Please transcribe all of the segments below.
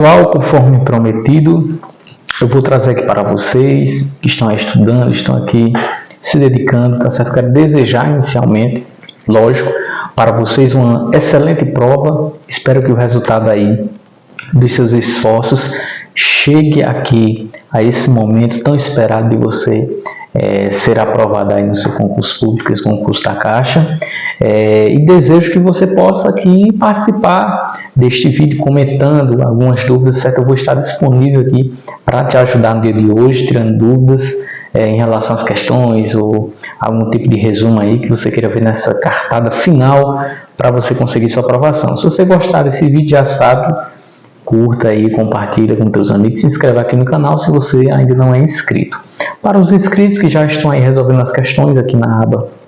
Pessoal, conforme prometido, eu vou trazer aqui para vocês que estão estudando, estão aqui se dedicando, tá certo? Quero desejar inicialmente, lógico, para vocês uma excelente prova. Espero que o resultado aí dos seus esforços chegue aqui a esse momento tão esperado de você ser aprovado aí no seu concurso público, esse concurso da Caixa. E desejo que você possa aqui participar deste vídeo comentando algumas dúvidas, certo? Eu vou estar disponível aqui para te ajudar no dia de hoje, tirando dúvidas em relação às questões ou algum tipo de resumo aí que você queira ver nessa cartada final para você conseguir sua aprovação. Se você gostar desse vídeo, já sabe, curta aí, compartilha com teus amigos, se inscreva aqui no canal se você ainda não é inscrito. Para os inscritos que já estão aí resolvendo as questões aqui na aba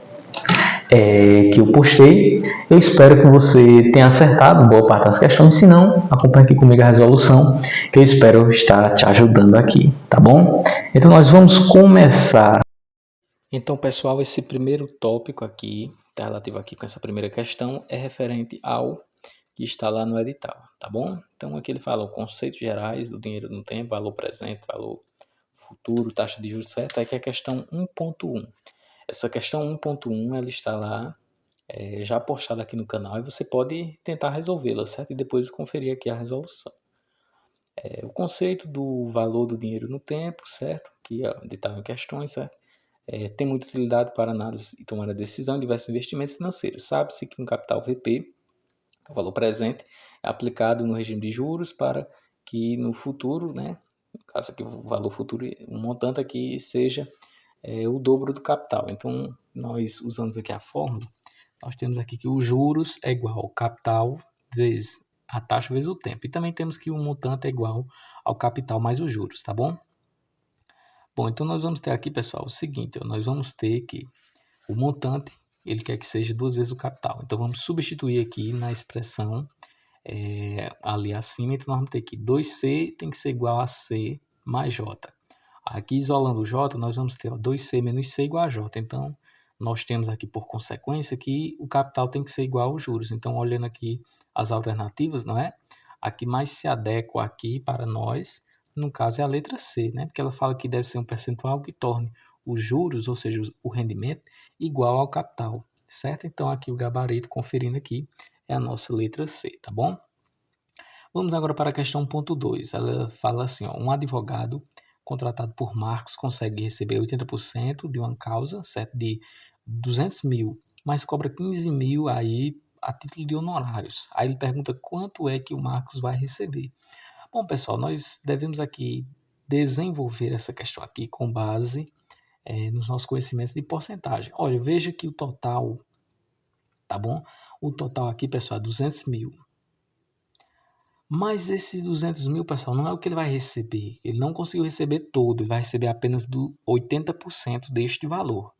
que eu postei, eu espero que você tenha acertado boa parte das questões. Se não, acompanhe aqui comigo a resolução, que eu espero estar te ajudando aqui, tá bom? Então nós vamos começar. Então, pessoal, esse primeiro tópico aqui, tá relativo aqui com essa primeira questão, é referente ao que está lá no edital, tá bom? Então, aqui ele fala os conceitos gerais do dinheiro no tempo, valor presente, valor futuro, taxa de juros certa, aqui é a questão 1.1. Essa questão 1.1, ela está lá já postada aqui no canal e você pode tentar resolvê-la, certo? E depois conferir aqui a resolução. O conceito do valor do dinheiro no tempo, certo? Que é onde estão em questões, certo? Tem muita utilidade para análise e tomada de decisão de diversos investimentos financeiros. Sabe-se que um capital VP, que é o valor presente, é aplicado no regime de juros para que no futuro, né, no caso aqui o valor futuro, o montante aqui seja o dobro do capital. Então, nós usamos aqui a fórmula, nós temos aqui que os juros é igual ao capital vezes a taxa vezes o tempo. E também temos que o montante é igual ao capital mais os juros, tá bom? Bom, então nós vamos ter aqui, pessoal, o seguinte, nós vamos ter que o montante, ele quer que seja 2 vezes o capital. Então, vamos substituir aqui na expressão ali acima, então nós vamos ter que 2C tem que ser igual a C mais J. Aqui, isolando o J, nós vamos ter 2C menos C igual a J. Então, nós temos aqui, por consequência, que o capital tem que ser igual aos juros. Então, olhando aqui as alternativas, não é? A que mais se adequa aqui para nós, no caso, é a letra C, né? Porque ela fala que deve ser um percentual que torne os juros, ou seja, o rendimento, igual ao capital, certo? Então, aqui o gabarito, conferindo aqui, é a nossa letra C, tá bom? Vamos agora para a questão 1.2. Ela fala assim, ó, um advogado contratado por Marcos consegue receber 80% de uma causa, certo? De 200 mil, mas cobra 15 mil aí a título de honorários. Aí ele pergunta quanto é que o Marcos vai receber. Bom, pessoal, nós devemos aqui desenvolver essa questão aqui com base nos nossos conhecimentos de porcentagem. Olha, veja que o total, tá bom? O total aqui, pessoal, é 200 mil. Mas esses 200 mil, pessoal, não é o que ele vai receber. Ele não conseguiu receber todo, ele vai receber apenas do 80% deste valor.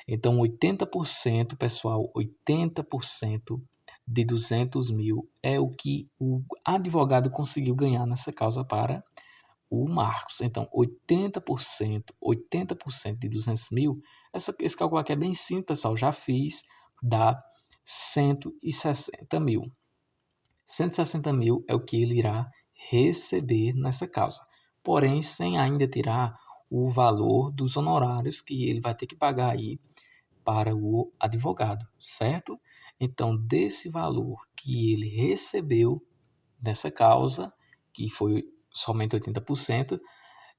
Então, 80%, pessoal, 80% de 200 mil é o que o advogado conseguiu ganhar nessa causa para o Marcos. Então, 80% de 200 mil, esse cálculo aqui é bem simples, pessoal, já fiz, dá 160 mil. 160 mil é o que ele irá receber nessa causa, porém sem ainda tirar o valor dos honorários que ele vai ter que pagar aí para o advogado, certo? Então, desse valor que ele recebeu nessa causa, que foi somente 80%,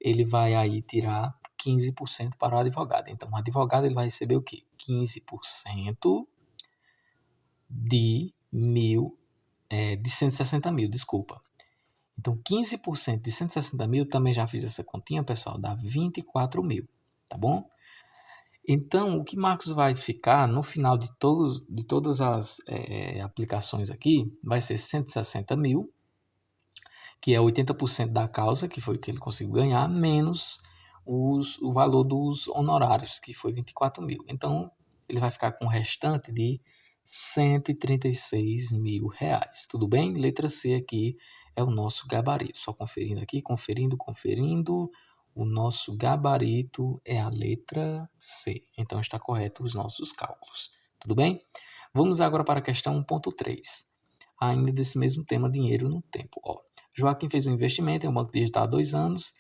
ele vai aí tirar 15% para o advogado. Então, o advogado ele vai receber o quê? 15% de 160 mil, desculpa. Então, 15% de 160 mil, também já fiz essa continha, pessoal, dá 24 mil, tá bom? Então, o que Marcos vai ficar no final de todas as aplicações aqui, vai ser 160 mil, que é 80% da causa, que foi o que ele conseguiu ganhar, menos o valor dos honorários, que foi 24 mil. Então, ele vai ficar com o restante de 136 mil reais. Tudo bem? Letra C aqui é o nosso gabarito. Só conferindo aqui, conferindo. O nosso gabarito é a letra C. Então, está correto os nossos cálculos. Tudo bem? Vamos agora para a questão 1.3. Ainda desse mesmo tema, dinheiro no tempo. Ó, Joaquim fez um investimento em um banco digital há 2 anos,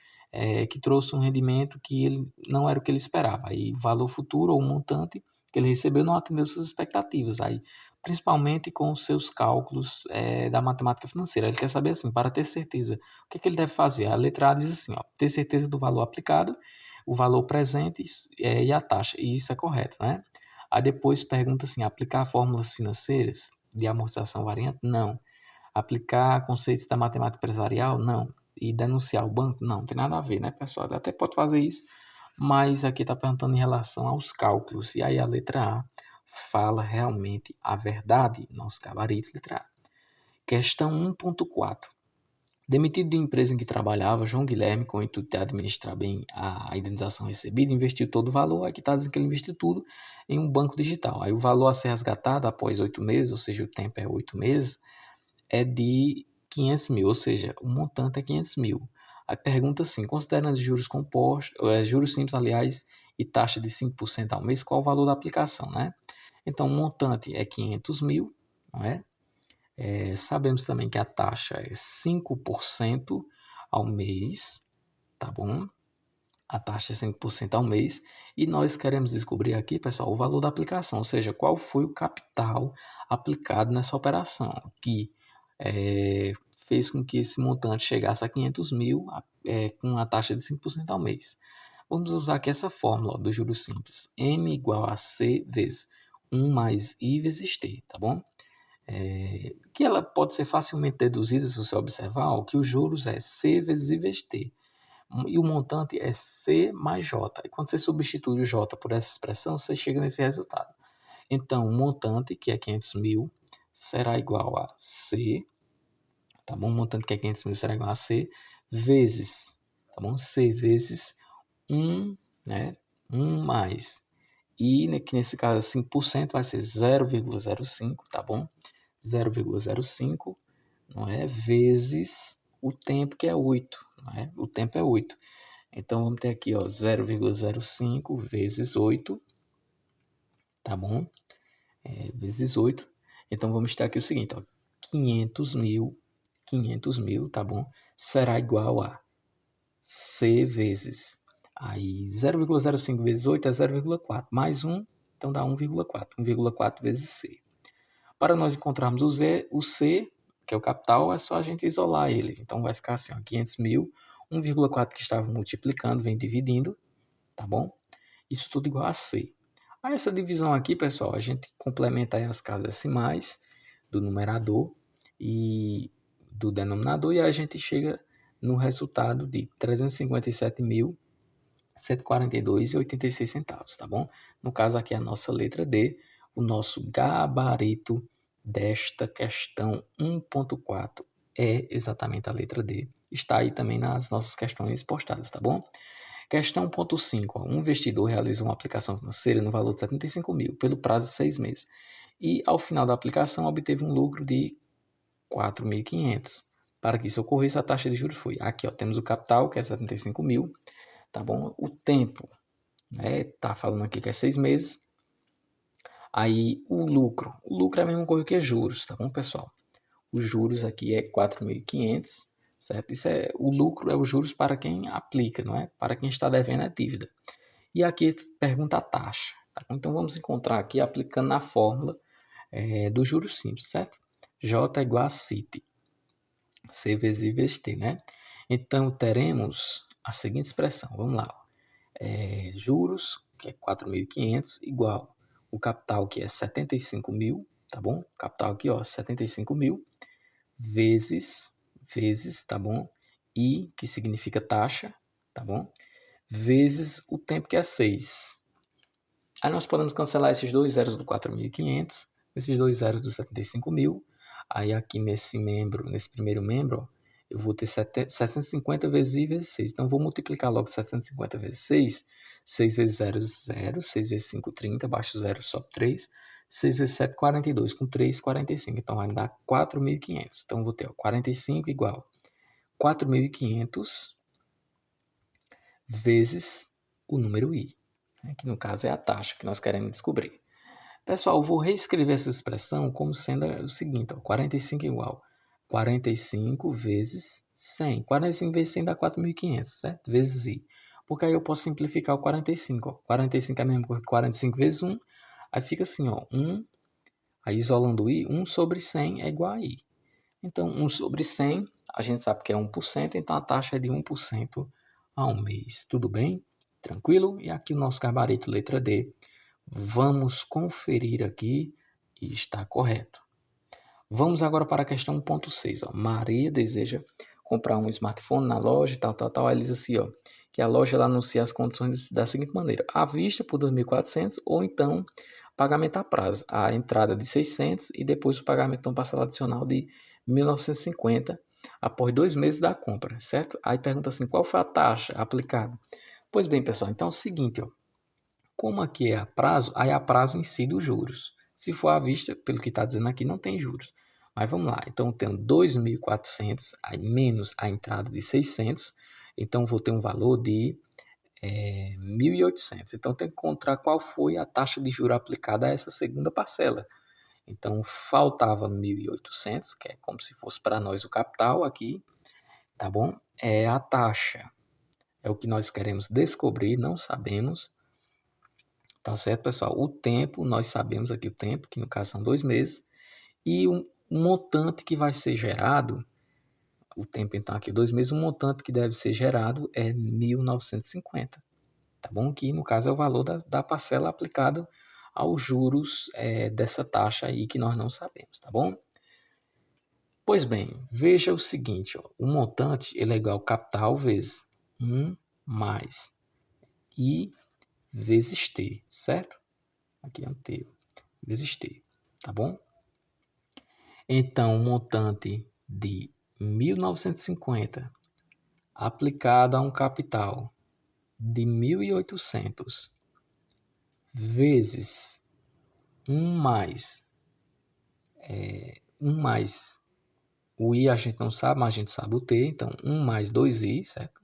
que trouxe um rendimento que ele não era o que ele esperava. Aí o valor futuro ou o montante que ele recebeu não atendeu suas expectativas. Aí, principalmente com os seus cálculos da matemática financeira. Ele quer saber assim, para ter certeza, o que ele deve fazer? A letra A diz assim, ó, ter certeza do valor aplicado, o valor presente e a taxa. E isso é correto, né? Aí depois pergunta assim, aplicar fórmulas financeiras de amortização variante? Não. Aplicar conceitos da matemática empresarial? Não. E denunciar o banco? Não, tem nada a ver, né, pessoal? Até pode fazer isso, mas aqui está perguntando em relação aos cálculos. E aí a letra A fala realmente a verdade, nosso gabarito, letra A. Questão 1.4. Demitido de empresa em que trabalhava, João Guilherme, com o intuito de administrar bem a indenização recebida, investiu todo o valor. Aqui está dizendo que ele investiu tudo em um banco digital. Aí o valor a ser resgatado após 8 meses, ou seja, o tempo é 8 meses, é de 500 mil, ou seja, o montante é 500 mil. Aí pergunta assim, considerando juros compostos, juros simples, aliás, e taxa de 5% ao mês, qual o valor da aplicação, né? Então, o montante é 500 mil, não é? Sabemos também que a taxa é 5% ao mês, tá bom? A taxa é 5% ao mês e nós queremos descobrir aqui, pessoal, o valor da aplicação, ou seja, qual foi o capital aplicado nessa operação, que fez com que esse montante chegasse a 500 mil com a taxa de 5% ao mês. Vamos usar aqui essa fórmula ó, do juros simples, M igual a C vezes 1 mais I vezes T, tá bom? Que ela pode ser facilmente deduzida se você observar ó, que os juros é C vezes I vezes T e o montante é C mais J. E quando você substitui o J por essa expressão, você chega nesse resultado. Então, o montante, que é 500 mil, será igual a C, tá bom? O montante que é 500 mil será igual a C, vezes, tá bom? C vezes 1, né? 1 mais. E que nesse caso é 5%, vai ser 0,05, tá bom? 0,05, não é? Vezes o tempo, que é 8, não é? O tempo é 8. Então, vamos ter aqui, ó, 0,05 vezes 8, tá bom? Vezes 8. Então, vamos ter aqui o seguinte, ó, 500 mil, tá bom? Será igual a C vezes, aí 0,05 vezes 8 é 0,4, mais 1, então dá 1,4, 1,4 vezes C. Para nós encontrarmos o C, que é o capital, é só a gente isolar ele. Então, vai ficar assim, ó, 500 mil, 1,4 que estava multiplicando, vem dividindo, tá bom? Isso tudo igual a C. Aí essa divisão aqui, pessoal, a gente complementa aí as casas decimais do numerador e do denominador e aí a gente chega no resultado de 357.142,86 centavos, tá bom? No caso aqui a nossa letra D, o nosso gabarito desta questão 1.4 é exatamente a letra D. Está aí também nas nossas questões postadas, tá bom? Questão 1.5. Um investidor realizou uma aplicação financeira no valor de 75 mil pelo prazo de 6 meses e, ao final da aplicação, obteve um lucro de 4.500. Para que isso ocorresse, a taxa de juros foi. Aqui ó, temos o capital, que é 75 mil, tá bom? O tempo, né? Tá falando aqui que é 6 meses. Aí o lucro é a mesma coisa que juros, tá bom, pessoal? Os juros aqui é 4.500, certo? O lucro é os juros para quem aplica, não é? Para quem está devendo a dívida. E aqui pergunta a taxa. Tá? Então vamos encontrar aqui aplicando na fórmula do juros simples, certo? J é igual a CIT, C vezes I vezes T, né? Então teremos a seguinte expressão, vamos lá. Juros, que é 4.500, igual o capital, que é 75 mil, tá bom? Capital aqui, ó, 75 mil, vezes, tá bom? I, que significa taxa, tá bom? Vezes o tempo, que é 6. Aí nós podemos cancelar esses dois zeros do 4.500, esses dois zeros do 75 mil. Aí aqui nesse primeiro membro, ó, eu vou ter 750 vezes I vezes 6. Então, vou multiplicar logo 750 vezes 6. 6 vezes 0, 0. 6 vezes 5, 30. Abaixo 0, sobe 3. 6 vezes 7, 42. Com 3, 45. Então, vai me dar 4.500. Então, vou ter ó, 45 igual 4.500 vezes o número I, que no caso é a taxa que nós queremos descobrir. Pessoal, vou reescrever essa expressão como sendo o seguinte, ó, 45 igual 45 vezes 100. 45 vezes 100 dá 4.500, certo? Vezes I. Porque aí eu posso simplificar o 45, ó. 45 é a mesma coisa que 45 vezes 1. Aí fica assim, ó. 1, aí isolando o I, 1 sobre 100 é igual a I. Então, 1 sobre 100, a gente sabe que é 1%, então a taxa é de 1% ao mês. Tudo bem? Tranquilo? E aqui o nosso gabarito, letra D. Vamos conferir aqui e está correto. Vamos agora para a questão 1.6. Maria deseja comprar um smartphone na loja, tal. Aí ele diz assim, ó, que a loja ela anuncia as condições da seguinte maneira: à vista por 2.400 ou então pagamento a prazo, a entrada de 600 e depois o pagamento parcelado adicional de 1.950 após 2 meses da compra, certo? Aí pergunta assim, qual foi a taxa aplicada? Pois bem, pessoal, então é o seguinte, ó, como aqui é a prazo, aí a prazo incide os juros. Se for à vista, pelo que está dizendo aqui, não tem juros. Mas vamos lá, então eu tenho 2.400 menos a entrada de 600, então vou ter um valor de 1.800. Então tem que encontrar qual foi a taxa de juros aplicada a essa segunda parcela. Então faltava 1.800, que é como se fosse para nós o capital aqui, tá bom? É a taxa, é o que nós queremos descobrir, não sabemos. Tá certo, pessoal? O tempo, nós sabemos aqui o tempo, que no caso são 2 meses, e o montante que vai ser gerado, o tempo então aqui 2 meses, o montante que deve ser gerado é 1.950, tá bom? Que no caso é o valor da parcela aplicado aos juros dessa taxa aí que nós não sabemos, tá bom? Pois bem, veja o seguinte, ó, o montante ele é igual ao capital vezes 1 mais I vezes T, certo? Aqui é um T, vezes T, tá bom? Então, o montante de 1.950 aplicado a um capital de 1.800 vezes 1 mais o I a gente não sabe, mas a gente sabe o T, então 1 mais 2I, certo?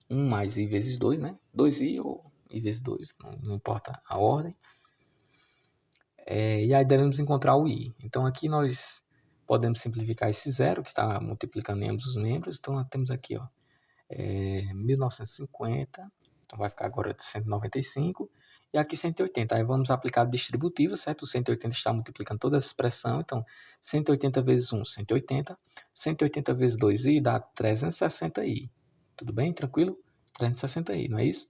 1 mais I vezes 2, né? 2I ou I vezes 2, não importa a ordem. E aí devemos encontrar o I. Então aqui nós podemos simplificar esse zero, que está multiplicando em ambos os membros. Então nós temos aqui, ó, 1950, então vai ficar agora de 195, e aqui 180. Aí vamos aplicar distributivo, certo? O 180 está multiplicando toda essa expressão, então 180 vezes 1, 180. 180 vezes 2i dá 360i. Tudo bem? Tranquilo? 360i, não é isso?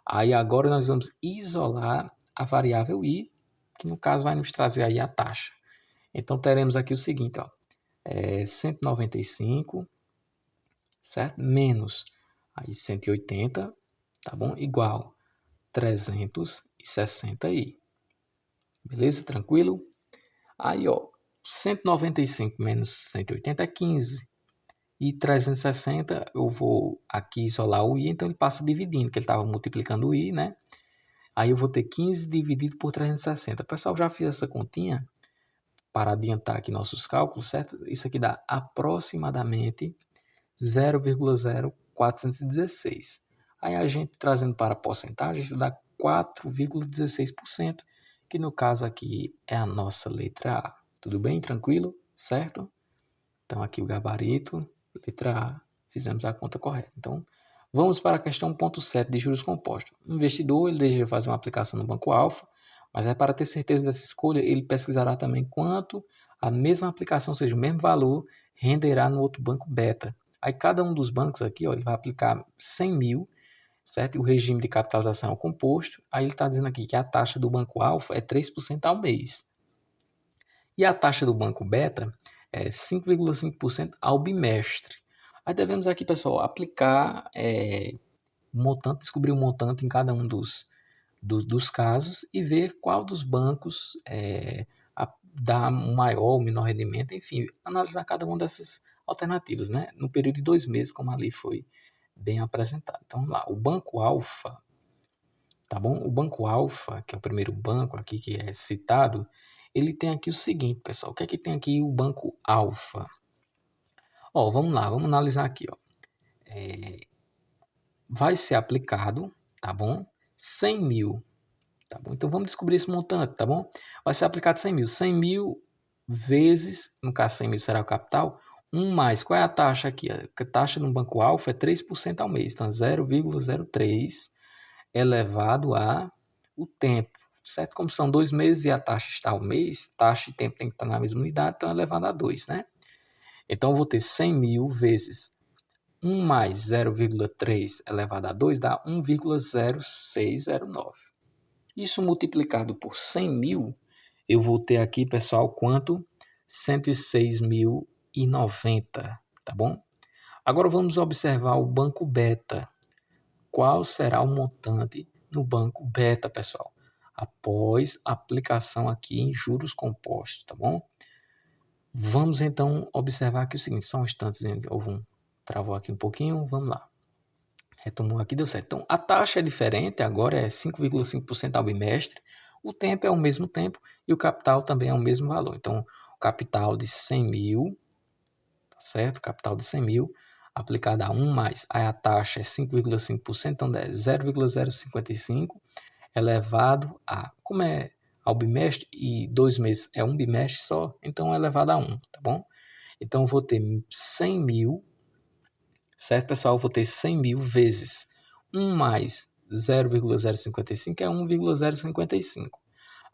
Aí agora nós vamos isolar a variável i, que no caso vai nos trazer aí a taxa. Então teremos aqui o seguinte, ó, 195, certo? Menos aí 180, tá bom? Igual 360i. Beleza? Tranquilo? Aí, ó, 195 menos 180 é 15. E 360 eu vou aqui isolar o i, então ele passa dividindo, que ele estava multiplicando o i, né? Aí eu vou ter 15 dividido por 360. Pessoal, já fiz essa continha para adiantar aqui nossos cálculos, certo? Isso aqui dá aproximadamente 0,0416. Aí a gente trazendo para a porcentagem, isso dá 4,16%, que no caso aqui é a nossa letra A. Tudo bem? Tranquilo? Certo? Então aqui o gabarito, letra A, fizemos a conta correta. Então vamos para a questão 1.7 de juros compostos. O investidor ele deseja fazer uma aplicação no Banco Alfa, mas é para ter certeza dessa escolha, ele pesquisará também quanto a mesma aplicação, ou seja, o mesmo valor, renderá no outro banco beta. Aí cada um dos bancos aqui, ó, ele vai aplicar 100 mil, certo? E o regime de capitalização é o composto. Aí ele está dizendo aqui que a taxa do Banco Alfa é 3% ao mês. E a taxa do Banco Beta é 5,5% ao bimestre. Aí devemos aqui, pessoal, aplicar montante, descobrir o montante em cada um dos casos e ver qual dos bancos dá um maior ou menor rendimento, enfim, analisar cada uma dessas alternativas, né? No período de 2 meses, como ali foi bem apresentado. Então, vamos lá, o Banco Alfa, tá bom? O Banco Alfa, que é o primeiro banco aqui que é citado, ele tem aqui o seguinte, pessoal, o que é que tem aqui o Banco Alfa? Ó, vamos lá, vamos analisar aqui, ó. Vai ser aplicado, tá bom? 100 mil, tá bom? Então vamos descobrir esse montante, tá bom? Vai ser aplicado 100 mil. 100 mil vezes, no caso 100 mil será o capital, Mais, qual é a taxa aqui? A taxa no Banco Alfa é 3% ao mês. Então, 0,03 elevado a o tempo, certo? Como são 2 meses e a taxa está ao mês, taxa e tempo tem que estar na mesma unidade, então é elevado a 2, né? Então, eu vou ter 100 mil vezes 1 mais 0,3 elevado a 2 dá 1,0609. Isso multiplicado por 100 mil, eu vou ter aqui, pessoal, quanto? 106.090, tá bom? Agora vamos observar o banco beta. Qual será o montante no banco beta, pessoal? Após a aplicação aqui em juros compostos, tá bom? Vamos então observar aqui o seguinte, só um instantezinho, travou aqui um pouquinho, vamos lá. Retomou aqui, deu certo. Então, a taxa é diferente, agora é 5,5% ao bimestre, o tempo é o mesmo tempo e o capital também é o mesmo valor. Então, o capital de 100 mil, tá certo? Capital de 100 mil, aplicado a 1 mais, aí a taxa é 5,5%, então é 0,055 elevado a, como é ao bimestre e 2 meses é um bimestre só, então é elevado a 1, tá bom? Então, eu vou ter 100 mil, certo, pessoal? Eu vou ter 100 mil vezes 1 mais 0,055 é 1,055.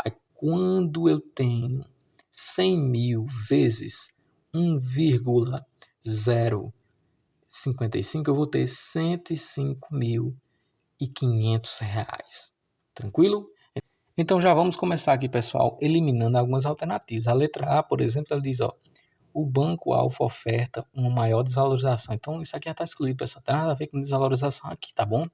Aí, quando eu tenho 100 mil vezes 1,055, eu vou ter 105.500 reais. Tranquilo? Então, já vamos começar aqui, pessoal, eliminando algumas alternativas. A letra A, por exemplo, ela diz, ó, o Banco Alfa oferta uma maior desvalorização. Então, isso aqui já está excluído, pessoal. Não tem nada a ver com desvalorização aqui, tá bom?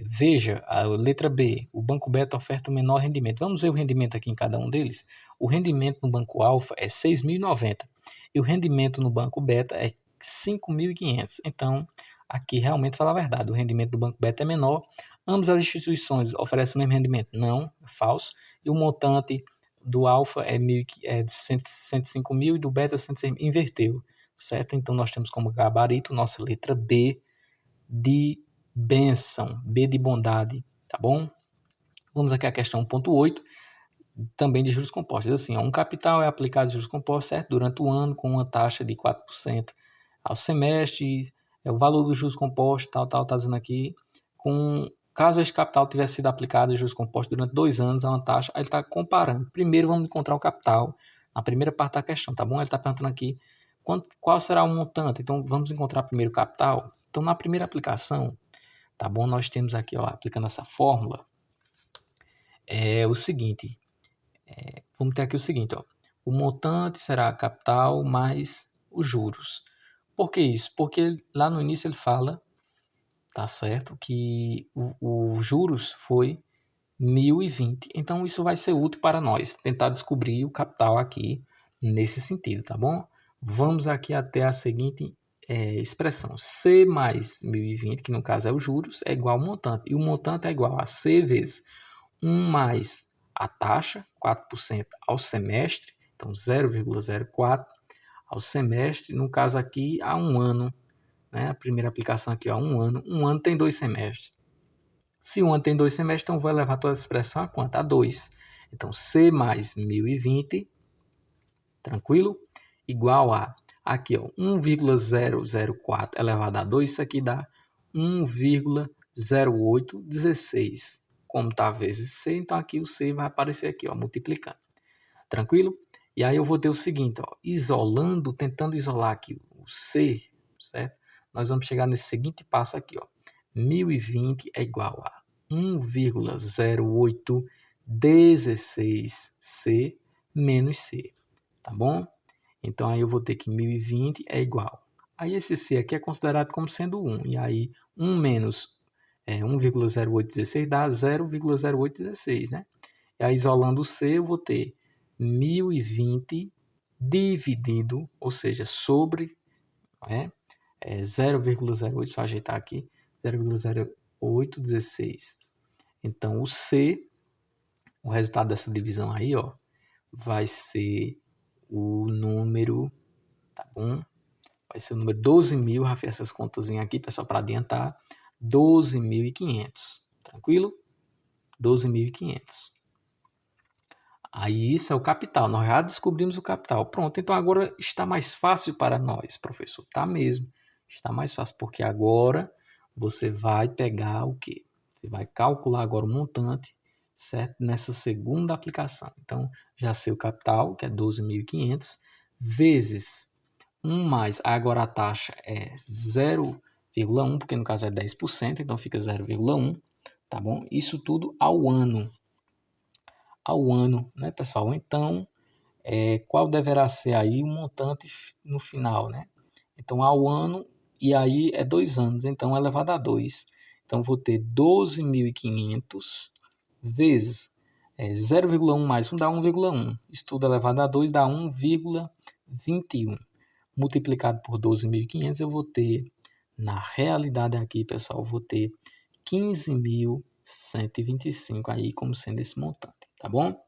Veja a letra B. O Banco Beta oferta um menor rendimento. Vamos ver o rendimento aqui em cada um deles. O rendimento no Banco Alfa é 6.090 e o rendimento no Banco Beta é 5.500. Então, aqui realmente fala a verdade. O rendimento do Banco Beta é menor. Ambas as instituições oferecem o mesmo rendimento? Não, é falso. E o montante do Alfa é de 105 mil e do Beta 106 mil. Inverteu, certo? Então, nós temos como gabarito nossa letra B de bênção, B de bondade, tá bom? Vamos aqui à questão 1.8, também de juros compostos. Assim, um capital é aplicado de juros compostos, certo? Durante o ano, com uma taxa de 4% ao semestre, o valor dos juros compostos, tá dizendo aqui, caso este capital tivesse sido aplicado de juros compostos durante 2 anos, a uma taxa, aí ele está comparando. Primeiro, vamos encontrar o capital, na primeira parte da questão, tá bom? Ele está perguntando aqui, qual será o montante? Então, vamos encontrar primeiro o capital. Então, na primeira aplicação, tá bom? Nós temos aqui, ó, aplicando essa fórmula, é o seguinte, vamos ter aqui o seguinte, ó, o montante será capital mais os juros. Por que isso? Porque lá no início ele fala, tá certo, que o juros foi 1.020. Então, isso vai ser útil para nós, tentar descobrir o capital aqui nesse sentido, tá bom? Vamos aqui até a seguinte expressão. C mais 1.020, que no caso é os juros, é igual ao montante. E o montante é igual a C vezes 1 mais a taxa, 4% ao semestre, então 0,04 ao semestre, no caso aqui a 1 ano, né? A primeira aplicação aqui a 1 ano. 1 ano tem 2 semestres. Se um ano tem 2 semestres, então vou levar toda a expressão a quanto? A 2. Então, C mais 1.020, tranquilo? Igual a, aqui, ó, 1,004 elevado a 2, isso aqui dá 1,0816. Como está vezes C, então aqui o C vai aparecer aqui, ó, multiplicando. Tranquilo? E aí eu vou ter o seguinte, ó, tentando isolar aqui o C, certo? Nós vamos chegar nesse seguinte passo aqui, ó. 1.020 é igual a 1,0816C menos C, tá bom? Então, aí eu vou ter que 1.020 é igual. Aí esse C aqui é considerado como sendo 1, e aí 1 menos 1,0816 dá 0,0816, né? E aí, isolando o C, eu vou ter 1.020 dividido, ou seja, sobre 0,08, só ajeitar aqui, 0,0816. Então, o C, o resultado dessa divisão aí, ó, vai ser o número, tá bom? Vai ser o número 12.000, já fiz essas contas aqui, pessoal, para adiantar, 12.500, tranquilo? 12.500. Aí isso é o capital, nós já descobrimos o capital. Pronto, então agora está mais fácil para nós, professor. Tá mesmo, está mais fácil, porque agora você vai pegar o quê? Você vai calcular agora o montante, certo? Nessa segunda aplicação. Então, já sei o capital, que é 12.500, vezes 1 mais, agora a taxa é 0,1, porque no caso é 10%, então fica 0,1, tá bom? Isso tudo ao ano, né, pessoal? Então, qual deverá ser aí o montante no final, né? Então, ao ano, e aí é 2 anos, então é elevado a 2. Então, vou ter 12.500 vezes 0,1 mais 1 dá 1,1. Isso tudo elevado a 2 dá 1,21. Multiplicado por 12.500, eu vou ter, na realidade aqui, pessoal, eu vou ter 15.125 aí como sendo esse montante, tá bom?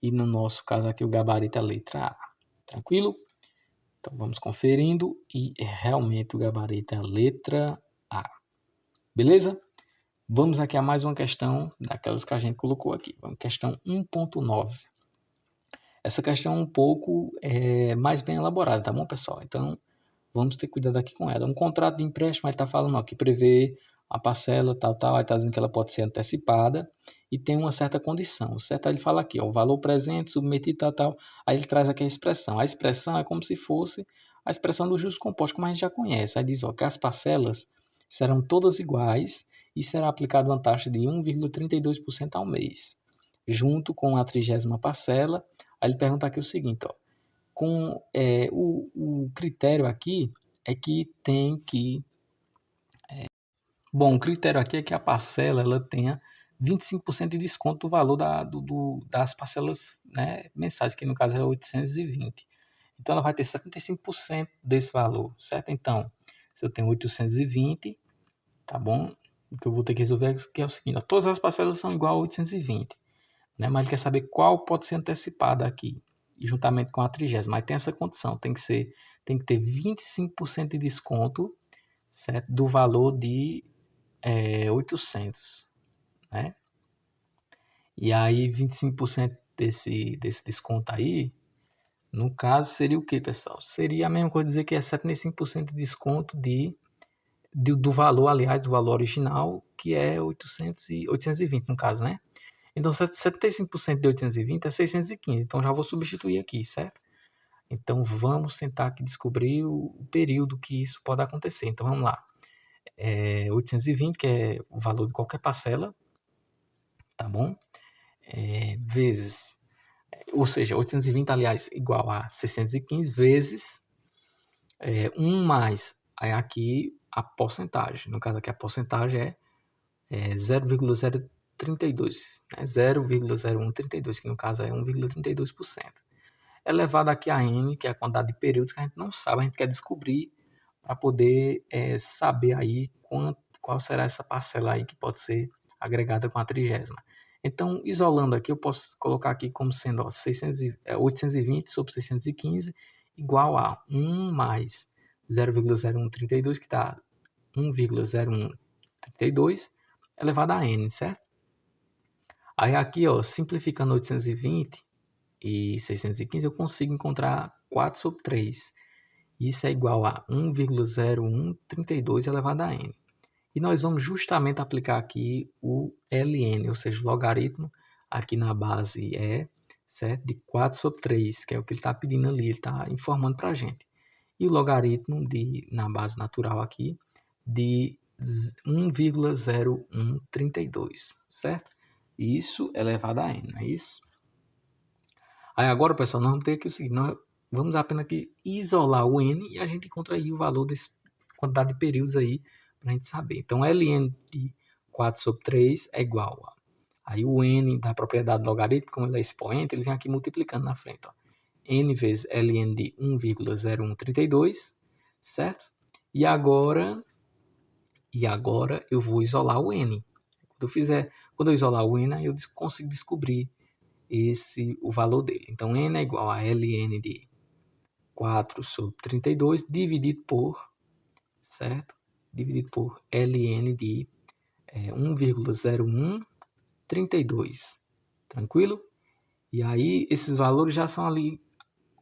E no nosso caso aqui o gabarito é a letra A. Tranquilo? Então vamos conferindo e realmente o gabarito é a letra A. Beleza? Vamos aqui a mais uma questão daquelas que a gente colocou aqui. Vamos questão 1.9. Essa questão é um pouco mais bem elaborada, tá bom, pessoal? Então vamos ter cuidado aqui com ela. Um contrato de empréstimo, ele está falando ó, que prevê a parcela, tal, aí está dizendo que ela pode ser antecipada e tem uma certa condição, certo? Aí ele fala aqui, ó, o valor presente, submetido, tal, aí ele traz aqui a expressão. A expressão é como se fosse a expressão do juros compostos, como a gente já conhece. Aí diz, ó, que as parcelas serão todas iguais e será aplicada uma taxa de 1,32% ao mês, junto com a 30ª parcela. Aí ele pergunta aqui o seguinte, ó, o critério aqui é que tem que... Bom, o critério aqui é que a parcela ela tenha 25% de desconto do valor das parcelas, né, mensais, que no caso é 820. Então, ela vai ter 75% desse valor, certo? Então, se eu tenho 820, tá bom? O que eu vou ter que resolver é o seguinte, ó, todas as parcelas são igual a 820, né? Mas ele quer saber qual pode ser antecipada aqui, juntamente com a 30ª. Mas tem essa condição, tem que ter 25% de desconto, certo? Do valor de 800, né? E aí 25% desse desconto aí, no caso, seria o que, pessoal? Seria a mesma coisa dizer que é 75% de desconto do valor, aliás, do valor original, que é 820 no caso, né? Então, 75% de 820 é 615, então já vou substituir aqui, certo? Então, vamos tentar aqui descobrir o período que isso pode acontecer. Então, vamos lá. 820, que é o valor de qualquer parcela, tá bom? Vezes, ou seja, 820, aliás, igual a 615 vezes 1 mais, aí aqui a porcentagem. No caso aqui a porcentagem é 0,032, né? 0,0132, que no caso é 1,32%. Elevado aqui a N, que é a quantidade de períodos que a gente não sabe, a gente quer descobrir para poder saber aí qual será essa parcela aí que pode ser agregada com a 30ª. Então, isolando aqui, eu posso colocar aqui como sendo ó, 820 sobre 615 igual a 1 mais 0,0132, que dá 1,0132 elevado a n, certo? Aí aqui, ó, simplificando 820 e 615, eu consigo encontrar 4 sobre 3. Isso é igual a 1,0132 elevado a n. E nós vamos justamente aplicar aqui o ln, ou seja, o logaritmo aqui na base certo? De 4 sobre 3, que é o que ele está pedindo ali, ele está informando para a gente. E o logaritmo na base natural aqui de 1,0132, certo? Isso elevado a n, não é isso? Aí agora, pessoal, nós vamos ter aqui o seguinte, nós vamos apenas aqui isolar o n e a gente encontra aí o valor dessa quantidade de períodos aí para a gente saber. Então, ln de 4 sobre 3 é igual a... Aí o n da propriedade logarítmica, como ele é expoente, ele vem aqui multiplicando na frente. Ó. N vezes ln de 1,0132, certo? E agora eu vou isolar o n. Quando eu isolar o n, eu consigo descobrir o valor dele. Então, n é igual a ln de 4 sobre 32 dividido por, certo? Dividido por ln de 1,0132. Tranquilo? E aí, esses valores já são ali,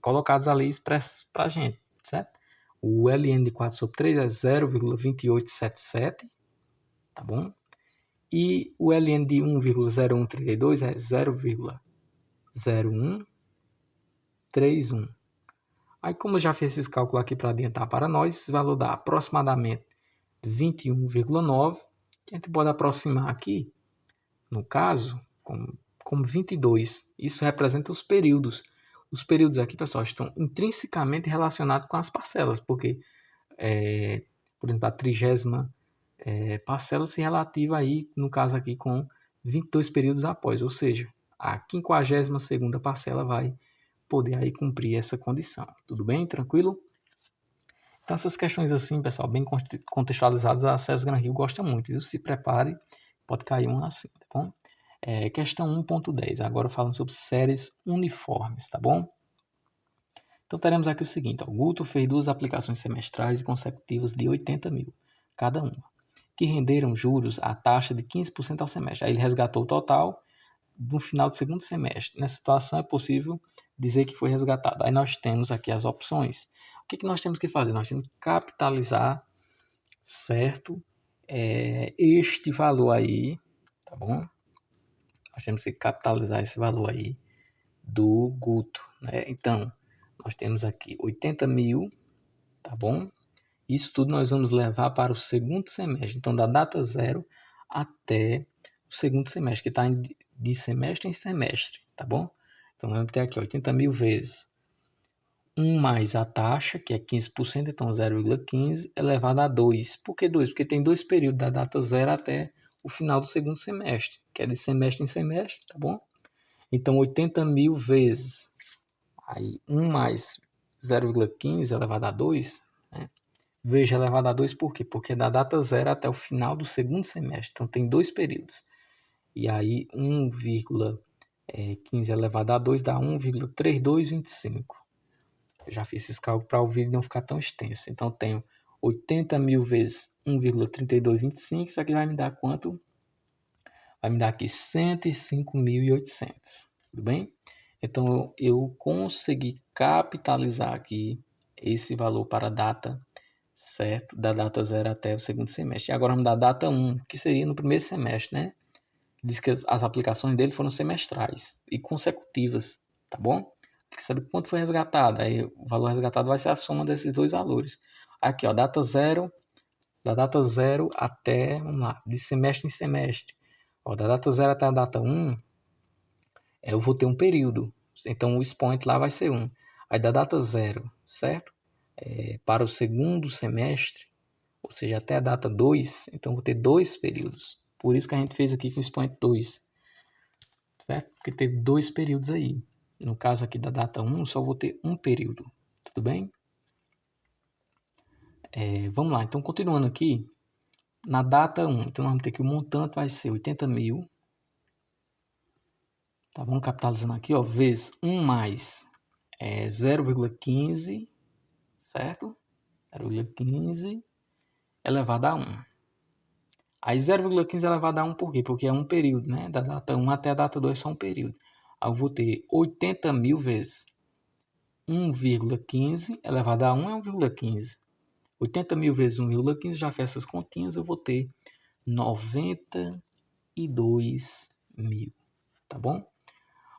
colocados ali expressos para a gente, certo? O LN de 4/3 é 0,2877, tá bom? E o LN de 1,0132 é 0,0131. Aí, como eu já fiz esses cálculos aqui para adiantar para nós, esse valor dá aproximadamente 21,9, que a gente pode aproximar aqui, no caso, como 22. Isso representa os períodos. Os períodos aqui, pessoal, estão intrinsecamente relacionados com as parcelas, porque, por exemplo, a 30ª parcela se relativa aí, no caso aqui, com 22 períodos após, ou seja, a 52ª parcela vai poder aí cumprir essa condição. Tudo bem? Tranquilo? Então, essas questões assim, pessoal, bem contextualizadas, a SES Gran Rio gosta muito, viu? Se prepare, pode cair um assim, tá bom? Questão 1.10, agora falando sobre séries uniformes, tá bom? Então, teremos aqui o seguinte, ó, Guto fez 2 aplicações semestrais e consecutivas de 80 mil, cada uma, que renderam juros à taxa de 15% ao semestre. Aí ele resgatou o total no final do segundo semestre. Nessa situação é possível dizer que foi resgatado. Aí nós temos aqui as opções. O que nós temos que fazer? Nós temos que capitalizar, certo? Este valor aí, tá bom? Nós temos que capitalizar esse valor aí do Guto, né? Então, nós temos aqui 80 mil, tá bom? Isso tudo nós vamos levar para o segundo semestre. Então, da data 0 até o segundo semestre, que está de semestre em semestre, tá bom? Então, vamos ter aqui 80 mil vezes 1 mais a taxa, que é 15%, então 0,15, elevado a 2. Por que 2? Porque tem 2 períodos, da data 0 até o final do segundo semestre, que é de semestre em semestre, tá bom? Então, 80 mil vezes aí 1 mais 0,15 elevado a 2, né? Veja elevado a 2 por quê? Porque é da data 0 até o final do segundo semestre. Então, tem 2 períodos. E aí, 1,15 elevado a 2 dá 1,3225. Eu já fiz esses cálculos para o vídeo não ficar tão extenso. Então, tenho 80 mil vezes 1,3225. Isso aqui vai me dar quanto? Vai me dar aqui 105.800. Tudo bem? Então, eu consegui capitalizar aqui esse valor para a data, certo? Da data 0 até o segundo semestre. E agora vamos dar a data 1, que seria no primeiro semestre, né? Diz que as aplicações dele foram semestrais e consecutivas, tá bom? Tem que saber quanto foi resgatado. Aí o valor resgatado vai ser a soma desses dois valores. Aqui, ó, data 0, da data 0 até, vamos lá, de semestre em semestre. Ó, da data 0 até a data 1, eu vou ter um período. Então o expoente lá vai ser 1. Aí da data 0, certo? Para o segundo semestre, ou seja, até a data 2, então vou ter 2 períodos. Por isso que a gente fez aqui com o expoente 2, certo? Porque teve 2 períodos aí. No caso aqui da data 1, só vou ter um período. Tudo bem? Vamos lá, então continuando aqui, na data 1, então nós vamos ter que o montante vai ser 80 mil, tá bom? Capitalizando aqui, ó, vezes 1 mais 0,15, certo? 0,15 elevado a 1. Aí 0,15 elevado a 1 por quê? Porque é um período, né? Da data 1 até a data 2 é só um período. Aí eu vou ter 80 mil vezes 1,15 elevado a 1 é 1,15. 80 mil vezes 1,15, já fiz essas continhas, eu vou ter 92 mil, tá bom?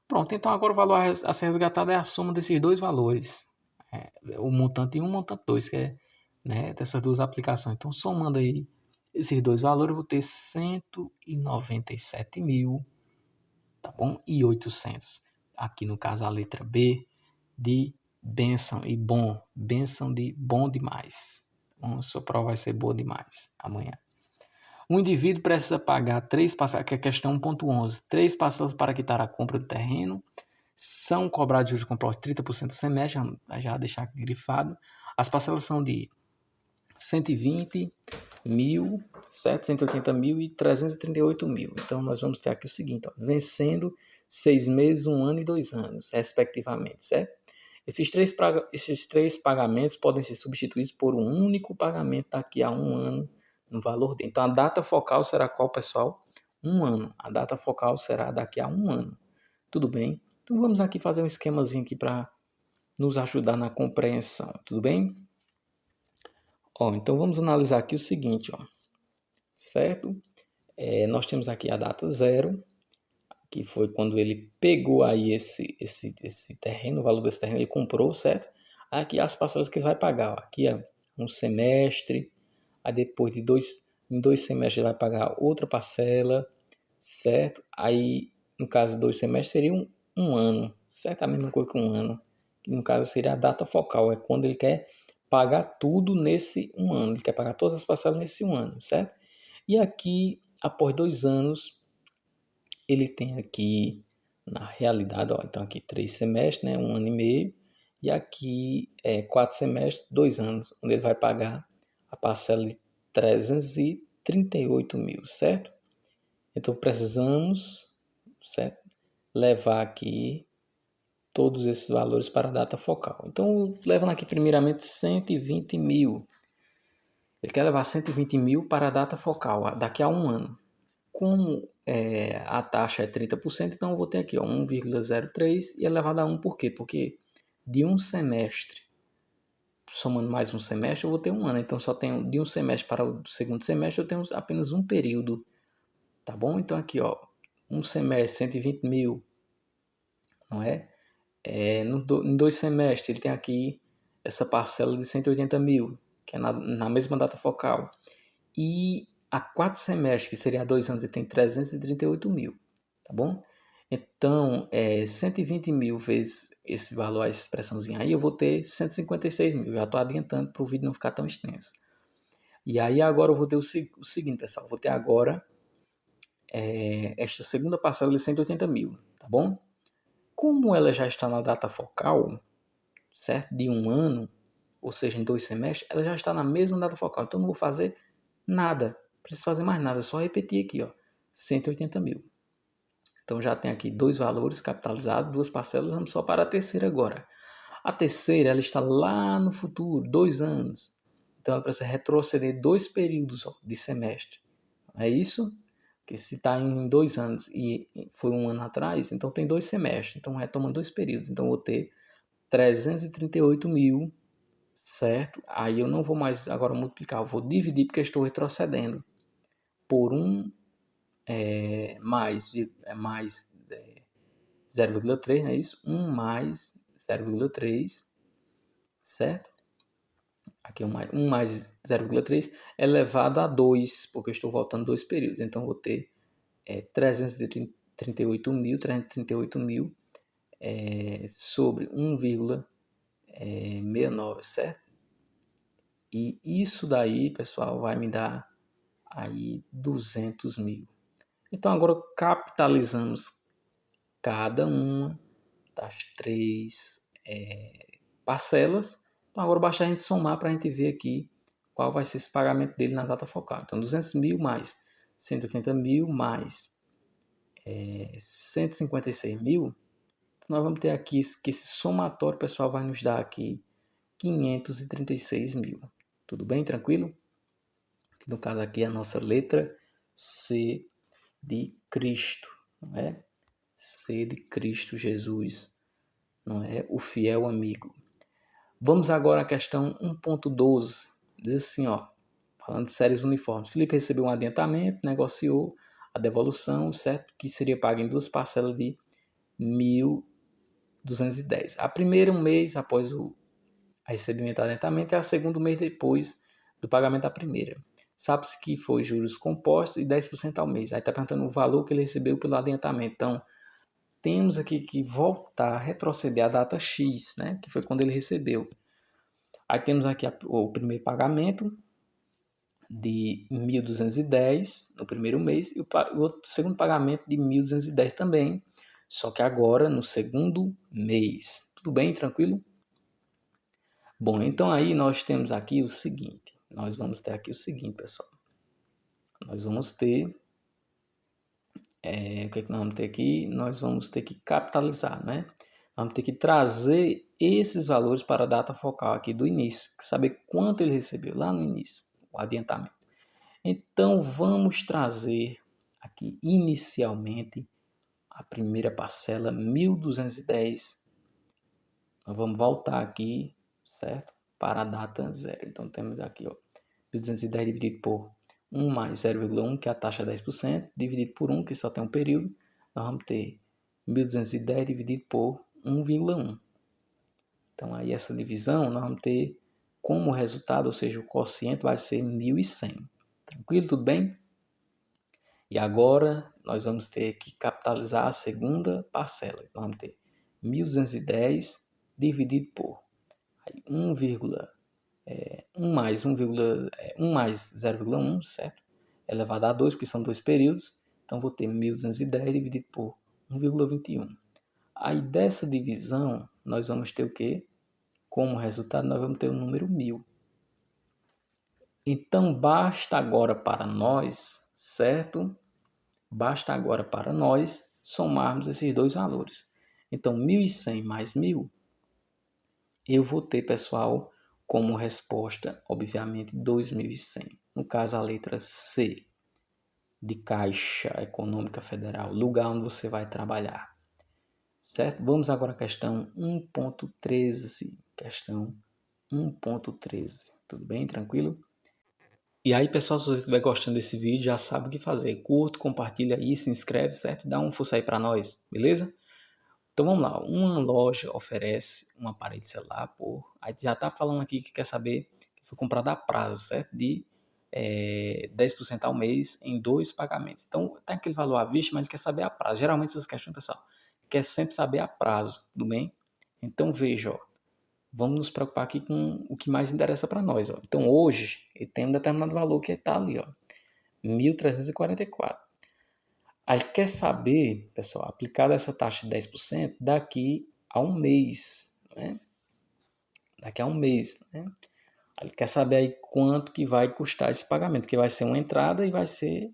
Pronto, então agora o valor a ser resgatado é a soma desses dois valores. O montante 1 e o montante 2, que é, né, dessas duas aplicações. Então, somando aí esses dois valores, eu vou ter 197 mil, tá bom? E 800. Aqui no caso a letra B de bênção e bom. Bênção de bom demais. Então, a sua prova vai ser boa demais amanhã. O indivíduo precisa pagar 3 parcelas, que é a questão 1.11, 3 parcelas para quitar a compra do terreno. São cobrados juros de compra 30% do semestre, já deixar aqui grifado. As parcelas são de 120 mil, 780 mil e 338 mil. Então, nós vamos ter aqui o seguinte, ó, vencendo 6 meses, 1 ano e 2 anos, respectivamente, certo? Esses três pagamentos podem ser substituídos por um único pagamento daqui a 1 ano no valor dele. Então, a data focal será qual, pessoal? 1 ano. A data focal será daqui a 1 ano. Tudo bem? Então vamos aqui fazer um esquemazinho aqui para nos ajudar na compreensão, tudo bem? Ó, então vamos analisar aqui o seguinte, ó, certo? Nós temos aqui a data 0, que foi quando ele pegou aí esse terreno, o valor desse terreno ele comprou, certo? Aqui as parcelas que ele vai pagar, ó, aqui é um semestre, aí depois em 2 semestres ele vai pagar outra parcela, certo? Aí, no caso de 2 semestres, seria um ano, certo? A mesma coisa que um ano, que no caso seria a data focal, é quando ele quer pagar tudo nesse um ano, ele quer pagar todas as parcelas nesse um ano, certo? E aqui, após 2 anos, ele tem aqui, na realidade, ó, então aqui 3 semestres, né, 1 ano e meio, e aqui 4 semestres, 2 anos, onde ele vai pagar a parcela de 338 mil, certo? Então precisamos, certo, levar aqui todos esses valores para a data focal. Então, levando aqui primeiramente 120 mil. Ele quer levar 120 mil para a data focal, daqui a um ano. Como a taxa é 30%, então eu vou ter aqui ó, 1,03 e elevado a 1 por quê? Porque de um semestre, somando mais um semestre, eu vou ter um ano. Então só tenho de um semestre para o segundo semestre, eu tenho apenas um período. Tá bom? Então aqui, ó, um semestre, 120 mil, não é? Em 2 semestres, ele tem aqui essa parcela de 180 mil, que é na mesma data focal. E a 4 semestres, que seria 2 anos, ele tem 338 mil, tá bom? Então, 120 mil vezes esse valor, essa expressãozinha aí, eu vou ter 156 mil. Já estou adiantando para o vídeo não ficar tão extenso. E aí agora eu vou ter o seguinte, pessoal. Vou ter agora esta segunda parcela de 180 mil, tá bom? Como ela já está na data focal, certo? De um ano, ou seja, em 2 semestres, ela já está na mesma data focal. Então, não vou fazer nada. Não preciso fazer mais nada. É só repetir aqui, ó. 180 mil. Então, já tem aqui 2 valores capitalizados, 2 parcelas. Vamos só para a terceira agora. A terceira, ela está lá no futuro, 2 anos. Então, ela precisa retroceder 2 períodos ó, de semestre. É isso? Porque se está em 2 anos e foi um ano atrás, então tem 2 semestres. Então, retoma 2 períodos. Então, eu vou ter 338 mil, certo? Aí eu não vou mais agora multiplicar, eu vou dividir porque eu estou retrocedendo por mais 0,3, não é isso? 1 mais 0,3, certo? Aqui 1 mais 0,3 elevado a 2, porque eu estou voltando 2 períodos. Então, eu vou ter 338 mil sobre 1,69, certo? E isso daí, pessoal, vai me dar aí 200 mil. Então, agora capitalizamos cada uma das 3 parcelas. Então, agora basta a gente somar para a gente ver aqui qual vai ser esse pagamento dele na data focal. Então, 200 mil mais 180 mil mais 156 mil. Então, nós vamos ter aqui que esse somatório, pessoal, vai nos dar aqui 536 mil. Tudo bem? Tranquilo? No caso aqui, a nossa letra C de Cristo, não é? C de Cristo Jesus, não é? O fiel amigo. Vamos agora à questão 1.12. Diz assim, ó, falando de séries uniformes. Felipe recebeu um adiantamento, negociou a devolução, certo? Que seria paga em 2 parcelas de 1.210. A primeira, um mês após o recebimento do adiantamento, e a segunda, um mês depois do pagamento da primeira. Sabe-se que foi juros compostos e 10% ao mês. Aí está perguntando o valor que ele recebeu pelo adiantamento. Então, temos aqui que voltar, retroceder a data X, né? Que foi quando ele recebeu. Aí temos aqui o primeiro pagamento de 1.210 no primeiro mês e o segundo pagamento de 1.210 também, só que agora no segundo mês. Tudo bem? Tranquilo? Bom, então aí nós temos aqui o seguinte. Nós vamos ter aqui o seguinte, pessoal. Nós vamos ter... o que é que nós vamos ter aqui? Nós vamos ter que capitalizar, né? Vamos ter que trazer esses valores para a data focal aqui do início. Saber quanto ele recebeu lá no início, o adiantamento. Então, vamos trazer aqui inicialmente a primeira parcela, 1.210. Nós vamos voltar aqui, certo? Para a data zero. Então, temos aqui, ó, 1.210 dividido por 1 mais 0,1, que é a taxa 10%, dividido por 1, que só tem um período, nós vamos ter 1.210 dividido por 1,1. Então, aí essa divisão, nós vamos ter como resultado, ou seja, o quociente vai ser 1.100. Tranquilo? Tudo bem? E agora, nós vamos ter que capitalizar a segunda parcela. Nós vamos ter 1.210 dividido por 1 mais 1 mais 0,1, certo? Elevado a 2, porque são dois períodos. Então, vou ter 1.210 dividido por 1,21. Aí, dessa divisão, nós vamos ter o quê? Como resultado, nós vamos ter o número 1.000. Então, basta agora para nós, certo? Basta agora para nós somarmos esses dois valores. Então, 1.100 mais 1.000, eu vou ter, pessoal, como resposta, obviamente, 2.100. No caso, a letra C, de Caixa Econômica Federal, lugar onde você vai trabalhar. Certo? Vamos agora à questão 1.13. Questão 1.13. Tudo bem? Tranquilo? E aí, pessoal, se você estiver gostando desse vídeo, já sabe o que fazer. Curta, compartilha aí, se inscreve, certo? Dá um força aí para nós, beleza? Então vamos lá, uma loja oferece um aparelho celular por... Aí já está falando aqui que quer saber que foi comprado a prazo, certo? De 10% ao mês em 2 pagamentos. Então tem aquele valor à vista, mas quer saber a prazo. Geralmente essas questões, pessoal, quer sempre saber a prazo, tudo bem? Então veja, ó, vamos nos preocupar aqui com o que mais interessa para nós. Ó. Então hoje ele tem um determinado valor que está ali, ó, 1.344. Aí quer saber, pessoal, aplicada essa taxa de 10% daqui a um mês, né? Daqui a um mês, né? Aí ele quer saber aí quanto que vai custar esse pagamento, que vai ser uma entrada e vai ser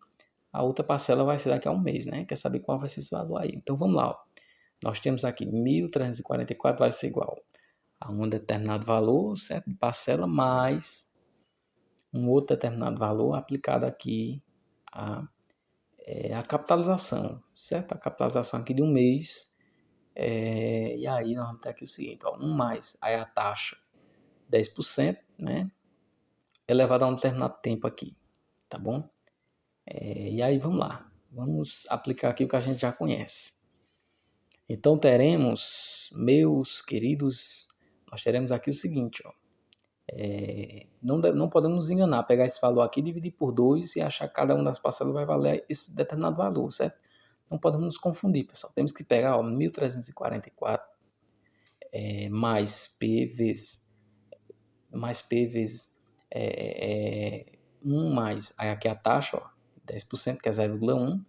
a outra parcela vai ser daqui a um mês, né? Quer saber qual vai ser esse valor aí. Então vamos lá, ó. Nós temos aqui 1.344 vai ser igual a um determinado valor, certo? De parcela mais um outro determinado valor aplicado aqui a capitalização, certo? A capitalização aqui de um mês. E aí nós vamos ter aqui o seguinte, ó, 1 mais aí a taxa 10%, né? Elevado a um determinado tempo aqui, tá bom? E aí vamos lá, vamos aplicar aqui o que a gente já conhece. Então teremos, meus queridos, nós teremos aqui o seguinte, ó. Não podemos nos enganar, pegar esse valor aqui, dividir por 2 e achar que cada uma das parcelas vai valer esse determinado valor, certo? Não podemos nos confundir, pessoal. Temos que pegar, ó, 1.344 mais P vezes 1 mais, aí aqui a taxa, ó, 10%, que é 0,1,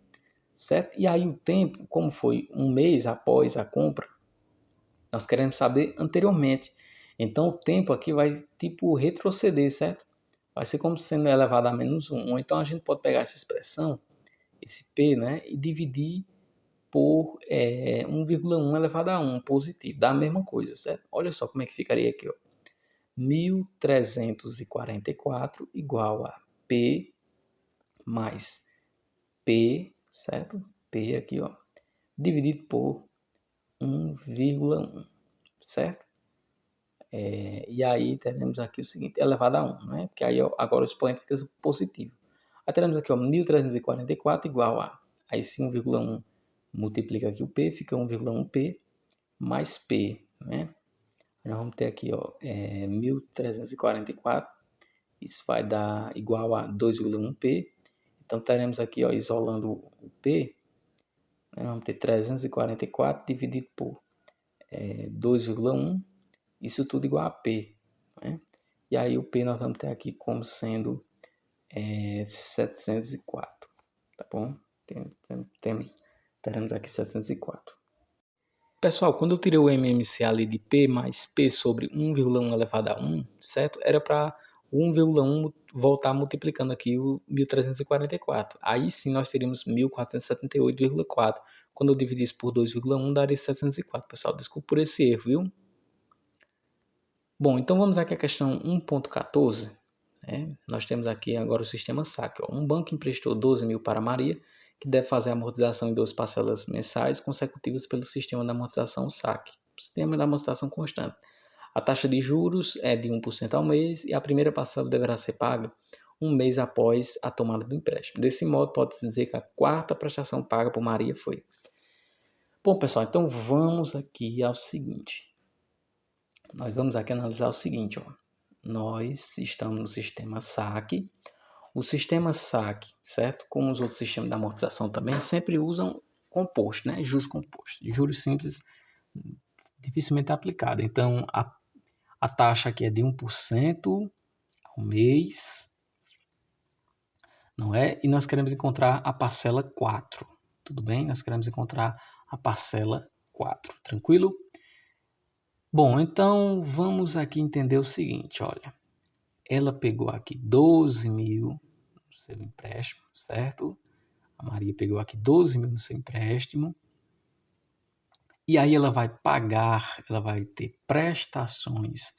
certo? E aí o tempo, como foi um mês após a compra, nós queremos saber anteriormente. Então o tempo aqui vai tipo retroceder, certo? Vai ser como sendo elevado a menos 1. Ou então a gente pode pegar essa expressão, esse P, né, e dividir por 1,1 elevado a 1 positivo. Dá a mesma coisa, certo? Olha só como é que ficaria aqui, ó. 1.344 igual a P mais P, certo? P aqui, ó, dividido por 1,1, certo? E aí teremos aqui o seguinte, elevado a 1, né? Porque aí ó, agora o expoente fica positivo. Aí teremos aqui, ó, 1.344 igual a, aí esse 1,1 multiplica aqui o P, fica 1,1P mais P, né? Nós vamos ter aqui, ó, 1.344, isso vai dar igual a 2,1P. Então teremos aqui, ó, isolando o P, né, vamos ter 344 dividido por 2,1, isso tudo igual a P, né? E aí o P nós vamos ter aqui como sendo 704, tá bom? Teremos aqui 704. Pessoal, quando eu tirei o MMC ali de P mais P sobre 1,1 elevado a 1, certo? Era para o 1,1 voltar multiplicando aqui o 1.344. Aí sim nós teríamos 1.478,4. Quando eu dividisse por 2,1 daria 704. Pessoal, desculpa por esse erro, viu? Bom, então vamos aqui à questão 1.14. Nós temos aqui agora o sistema saque. Um banco emprestou 12 mil para Maria, que deve fazer a amortização em 12 parcelas mensais consecutivas pelo sistema de amortização saque. Sistema de amortização constante. A taxa de juros é de 1% ao mês e a primeira parcela deverá ser paga um mês após a tomada do empréstimo. Desse modo, pode-se dizer que a quarta prestação paga por Maria foi. Bom, pessoal, então vamos aqui ao seguinte. Nós vamos aqui analisar o seguinte, ó. Nós estamos no sistema saque. O sistema saque, certo? Como os outros sistemas de amortização também, sempre usam composto, né? Juros compostos. Juros simples, dificilmente aplicado. Então, a taxa aqui é de 1% ao mês, não é? E nós queremos encontrar a parcela 4, tudo bem? Nós queremos encontrar a parcela 4, tranquilo? Bom, então vamos aqui entender o seguinte, olha. Ela pegou aqui 12 mil no seu empréstimo, certo? A Maria pegou aqui 12 mil no seu empréstimo. E aí ela vai pagar, ela vai ter prestações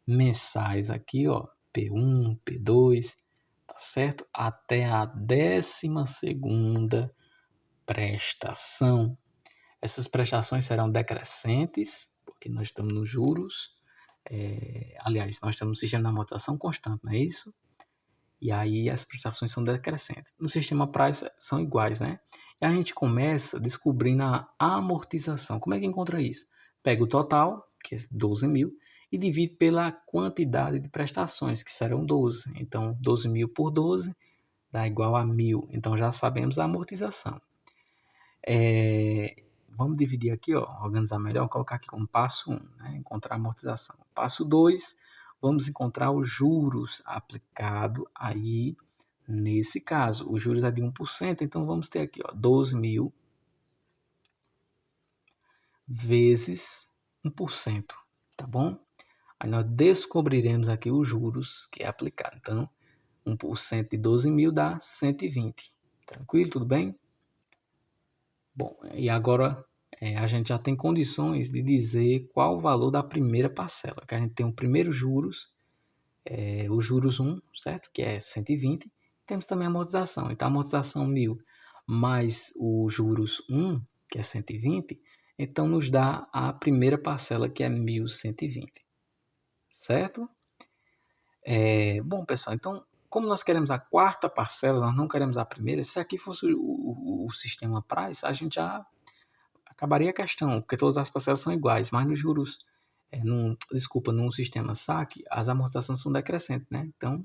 mensais aqui, ó, P1, P2, tá certo? Até a 12ª prestação. Essas prestações serão decrescentes, porque nós estamos nos juros. Aliás, nós estamos no sistema de amortização constante, não é isso? E aí as prestações são decrescentes. No sistema price são iguais, né? E a gente começa descobrindo a amortização. Como é que encontra isso? Pega o total, que é 12 mil, e divide pela quantidade de prestações, que serão 12. Então, 12 mil por 12 dá igual a 1.000. Então, já sabemos a amortização. Vamos dividir aqui, ó, organizar melhor, colocar aqui como passo 1, né? Encontrar a amortização. Passo 2, vamos encontrar os juros aplicados aí, nesse caso. Os juros é de 1%, então vamos ter aqui, ó, 12 mil vezes 1%, tá bom? Aí nós descobriremos aqui os juros que é aplicado. Então, 1% de 12 mil dá 120. Tranquilo? Tudo bem? Bom, e agora a gente já tem condições de dizer qual o valor da primeira parcela. Que a gente tem o primeiro juros, o juros 1, certo? Que é 120. Temos também a amortização. Então, a amortização 1.000 mais o juros 1, que é 120, então nos dá a primeira parcela, que é 1.120. Certo? Bom, pessoal, então, como nós queremos a quarta parcela, nós não queremos a primeira, se aqui fosse o sistema price, a gente já acabaria a questão, porque todas as parcelas são iguais, mas nos juros, no sistema saque, as amortizações são decrescentes, né? Então,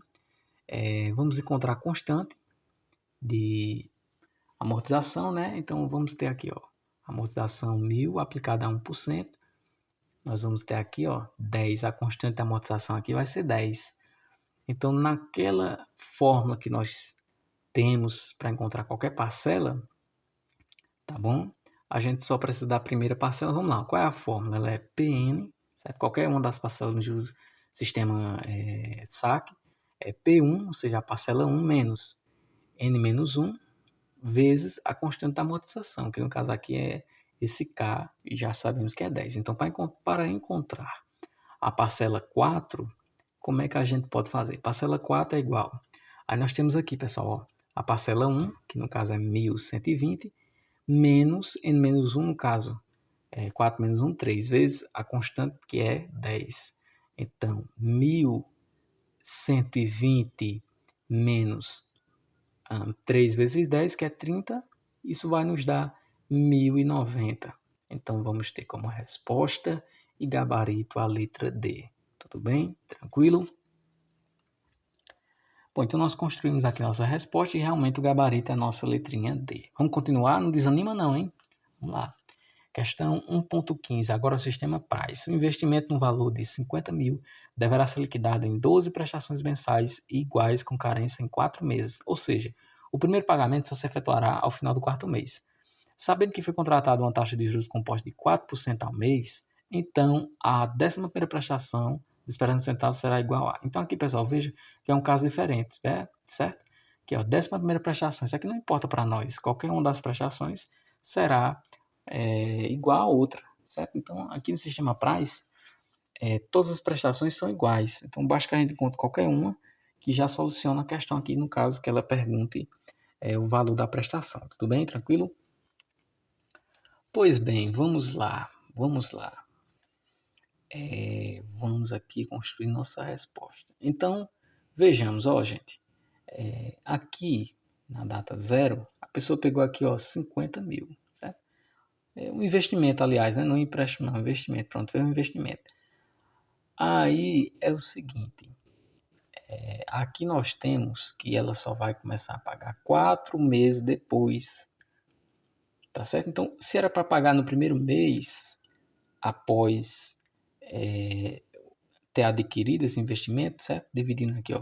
vamos encontrar a constante de amortização, né? Então, vamos ter aqui, ó, amortização 1.000 aplicada a 1%. Nós vamos ter aqui, ó, 10, a constante de amortização aqui vai ser 10. Então, naquela fórmula que nós temos para encontrar qualquer parcela, tá bom? A gente só precisa da primeira parcela. Vamos lá, qual é a fórmula? Ela é PN, certo? Qualquer uma das parcelas do sistema saque é P1, ou seja, a parcela 1 menos N menos 1 vezes a constante da amortização, que no caso aqui é esse K, e já sabemos que é 10. Então, para encontrar a parcela 4, como é que a gente pode fazer? Parcela 4 é igual. Aí nós temos aqui, pessoal, ó, a parcela 1, que no caso é 1.120, menos N menos 1, no caso, 4 menos 1, 3 vezes a constante, que é 10. Então, 1.120 menos 3 vezes 10, que é 30, isso vai nos dar 1.090. Então, vamos ter como resposta e gabarito a letra D. Tudo bem? Tranquilo? Bom, então nós construímos aqui nossa resposta e realmente o gabarito é a nossa letrinha D. Vamos continuar? Não desanima não, hein? Vamos lá. Questão 1.15. Agora o sistema price. O investimento no valor de 50 mil deverá ser liquidado em 12 prestações mensais iguais com carência em 4 meses. Ou seja, o primeiro pagamento só se efetuará ao final do 4º mês. Sabendo que foi contratada uma taxa de juros composta de 4% ao mês, então a 11ª prestação de esperança centavos será igual a. Então aqui, pessoal, veja que é um caso diferente, certo? Que é a 11ª prestação. Isso aqui não importa para nós. Qualquer uma das prestações será igual a outra, certo? Então aqui no sistema price, todas as prestações são iguais. Então basta que a gente encontre qualquer uma que já soluciona a questão aqui, no caso que ela pergunte o valor da prestação. Tudo bem? Tranquilo? Pois bem, vamos lá. Vamos aqui construir nossa resposta. Então, vejamos, gente. Aqui, na data 0, a pessoa pegou aqui, 50 mil, certo? Um investimento, aliás, né? Não empréstimo, não, investimento. Pronto, foi um investimento. Aí é o seguinte, aqui nós temos que ela só vai começar a pagar 4 meses depois, tá certo? Então, se era para pagar no primeiro mês, após ter adquirido esse investimento, certo? Dividindo aqui,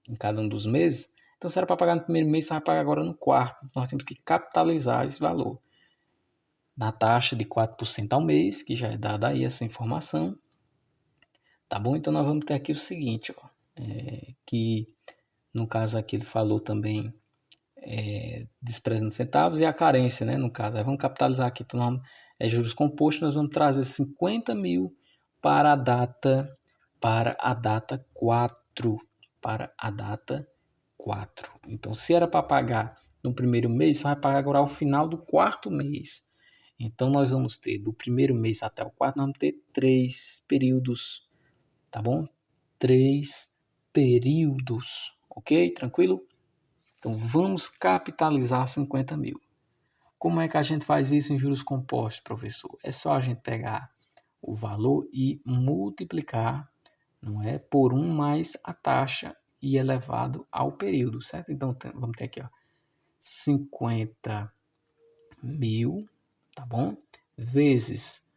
em cada um dos meses. Então, se era para pagar no primeiro mês, você vai pagar agora no quarto. Nós temos que capitalizar esse valor na taxa de 4% ao mês, que já é dada aí essa informação. Tá bom? Então, nós vamos ter aqui o seguinte, que no caso aqui ele falou também desprezando centavos e a carência, né? No caso, aí vamos capitalizar aqui, então juros compostos, nós vamos trazer 50 mil para a data 4. Para a data 4. Então, se era para pagar no primeiro mês, você vai pagar agora ao final do quarto mês. Então, nós vamos ter do primeiro mês até o quarto, nós vamos ter 3 períodos, tá bom? 3 períodos, ok? Tranquilo? Então, vamos capitalizar 50 mil. Como é que a gente faz isso em juros compostos, professor? É só a gente pegar o valor e multiplicar, não é, por 1 mais a taxa e elevado ao período, certo? Então, vamos ter aqui, 50 mil, tá bom? Vezes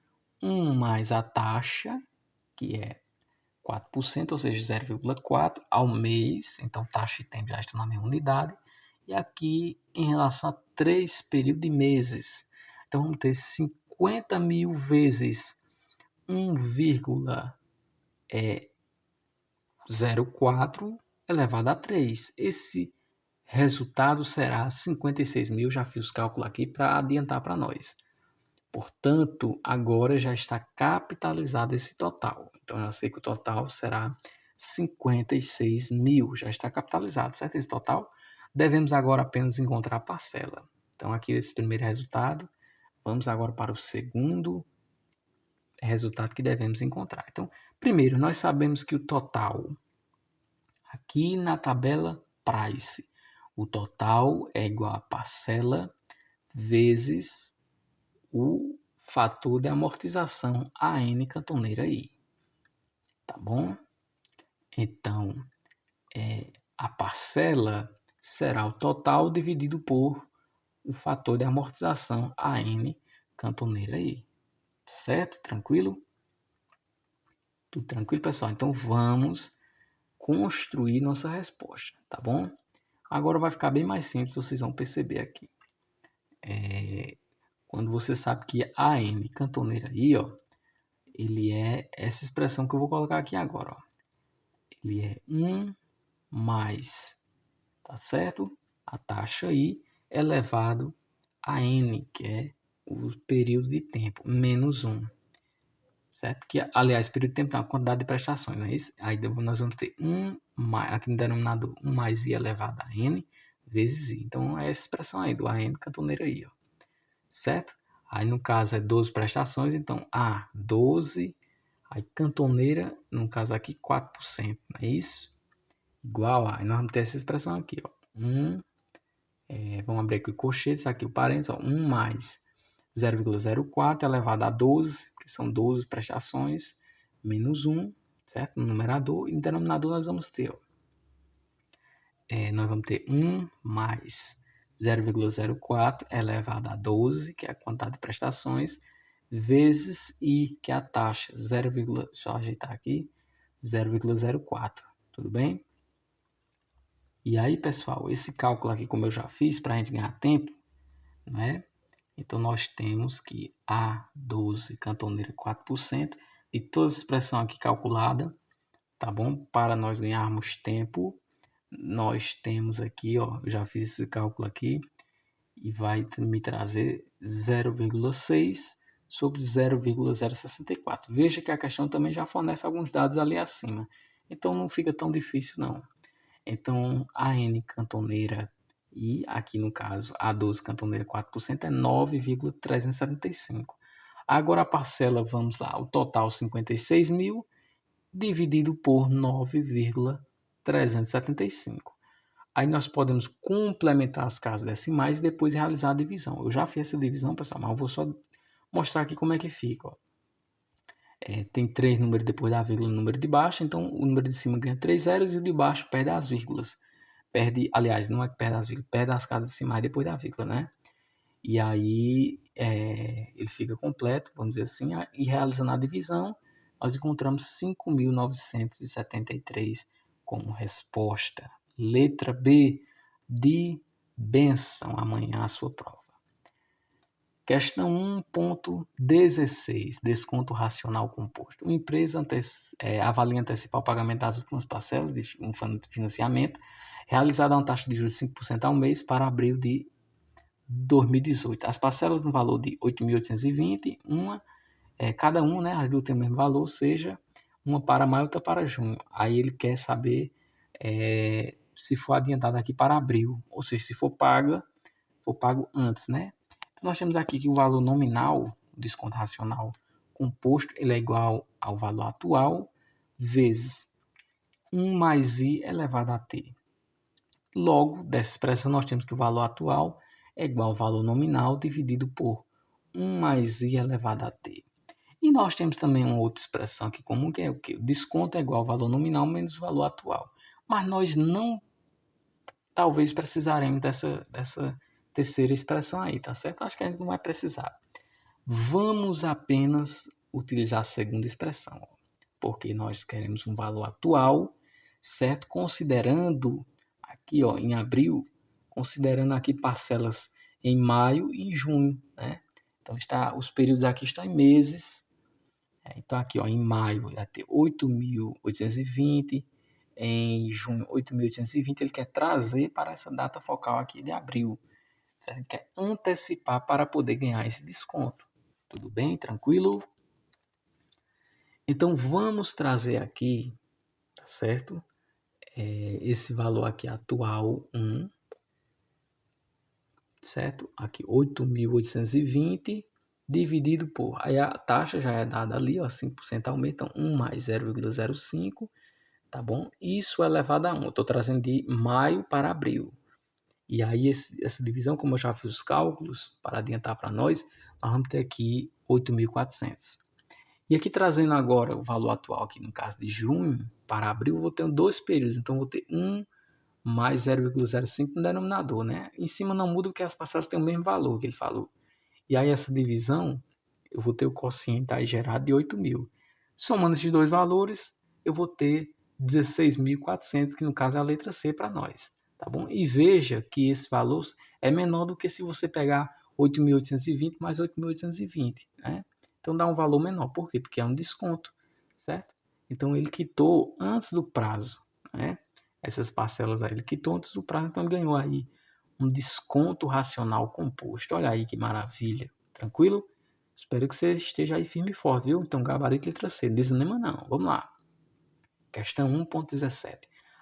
1 mais a taxa, que é 4%, ou seja, 0,4 ao mês. Então, taxa e tempo já estão na mesma unidade. E aqui, em relação a 3 períodos de meses. Então, vamos ter 50 mil vezes 1,04 elevado a 3. Esse resultado será 56 mil. Já fiz os cálculos aqui para adiantar para nós. Portanto, agora já está capitalizado esse total. Então, eu sei que o total será 56 mil. Já está capitalizado, certo? Esse total. Devemos agora apenas encontrar a parcela. Então, aqui esse primeiro resultado. Vamos agora para o segundo resultado que devemos encontrar. Então, primeiro, nós sabemos que o total, aqui na tabela price, o total é igual a parcela vezes o fator de amortização AN cantoneira I. Tá bom? Então, a parcela será o total dividido por o fator de amortização AN cantoneira I. Certo? Tranquilo? Tudo tranquilo, pessoal? Então, vamos construir nossa resposta, tá bom? Agora vai ficar bem mais simples, vocês vão perceber aqui. Quando você sabe que AN cantoneira I, ele é essa expressão que eu vou colocar aqui agora. Ele é 1 mais, tá certo? A taxa I elevado a N, que é o período de tempo, menos 1. Certo? Que, aliás, período de tempo é a quantidade de prestações, não é isso? Aí nós vamos ter 1 mais, aqui no denominador, 1 mais I elevado a N vezes I. Então, é essa expressão aí do AN cantoneira I, certo? Aí, no caso, é 12 prestações, então, 12, aí cantoneira, no caso aqui, 4%, não é isso? Igual a, aí nós vamos ter essa expressão aqui, 1, vamos abrir aqui o colchete, aqui o parênteses, 1 mais 0,04 elevado a 12, que são 12 prestações, menos 1, certo? No numerador, e no denominador nós vamos ter, nós vamos ter 1 mais 0,04 elevado a 12, que é a quantidade de prestações, vezes I, que é a taxa, deixa eu ajeitar aqui, 0,04, tudo bem? E aí, pessoal, esse cálculo aqui, como eu já fiz, para a gente ganhar tempo, não é? Então, nós temos que A12 cantoneira 4%, e toda essa expressão aqui calculada, tá bom? Para nós ganharmos tempo, nós temos aqui, eu já fiz esse cálculo aqui, e vai me trazer 0,6 sobre 0,064. Veja que a questão também já fornece alguns dados ali acima. Então não fica tão difícil não. Então a N cantoneira e aqui no caso a 12 cantoneira 4% é 9,375. Agora a parcela, vamos lá, o total 56 mil dividido por 9,375. Aí nós podemos complementar as casas decimais e depois realizar a divisão. Eu já fiz essa divisão, pessoal, mas eu vou só mostrar aqui como é que fica. Ó. Tem 3 números depois da vírgula no número de baixo, então o número de cima ganha 3 zeros e o de baixo perde as vírgulas. Aliás, não é que perde as vírgulas, perde as casas decimais depois da vírgula, né? E aí ele fica completo, vamos dizer assim, e realizando a divisão, nós encontramos 5.973 como resposta. Letra B, de benção amanhã a sua prova. Questão 1.16, desconto racional composto. Uma empresa avalia antecipar o pagamento das últimas parcelas de um financiamento realizado a uma taxa de juros de 5% ao mês para abril de 2018. As parcelas no valor de 8.820, cada uma, né, as duas têm o mesmo valor, ou seja, uma para maio e outra para junho. Aí ele quer saber se for adiantado aqui para abril, ou seja, se for pago antes, né? Então nós temos aqui que o valor nominal, o desconto racional composto, ele é igual ao valor atual vezes 1 mais i elevado a t. Logo, dessa expressão, nós temos que o valor atual é igual ao valor nominal dividido por 1 mais i elevado a t. E nós temos também uma outra expressão aqui comum, que é o quê? O desconto é igual ao valor nominal menos o valor atual. Mas nós não, talvez, precisaremos dessa terceira expressão aí, tá certo? Acho que a gente não vai precisar. Vamos apenas utilizar a segunda expressão, porque nós queremos um valor atual, certo? Considerando aqui, ó, em abril, considerando aqui parcelas em maio e em junho, né? Então os períodos aqui estão em meses. Então aqui, ó, em maio vai ter 8.820, em junho 8.820, ele quer trazer para essa data focal aqui de abril. Certo? Ele quer antecipar para poder ganhar esse desconto. Tudo bem? Tranquilo? Então vamos trazer aqui, tá certo? Esse valor aqui atual 1, certo? Aqui 8.820 dividido por, aí a taxa já é dada ali, ó, 5% aumento, então 1 mais 0,05, tá bom? Isso é elevado a 1, eu estou trazendo de maio para abril. E aí essa divisão, como eu já fiz os cálculos, para adiantar para nós vamos ter aqui 8.400. E aqui trazendo agora o valor atual, aqui no caso de junho para abril, eu vou ter 2 períodos, então eu vou ter 1 mais 0,05 no denominador, né? Em cima não muda porque as parcelas têm o mesmo valor que ele falou. E aí essa divisão, eu vou ter o quociente aí gerado de 8.000. Somando esses dois valores, eu vou ter 16.400, que no caso é a letra C para nós, tá bom? E veja que esse valor é menor do que se você pegar 8.820 mais 8.820, né? Então dá um valor menor. Por quê? Porque é um desconto, certo? Então ele quitou antes do prazo, né? Essas parcelas aí ele quitou antes do prazo, então ganhou aí um desconto racional composto. Olha aí que maravilha. Tranquilo? Espero que você esteja aí firme e forte, viu? Então, gabarito letra C. Não desanima não. Vamos lá. Questão 1.17.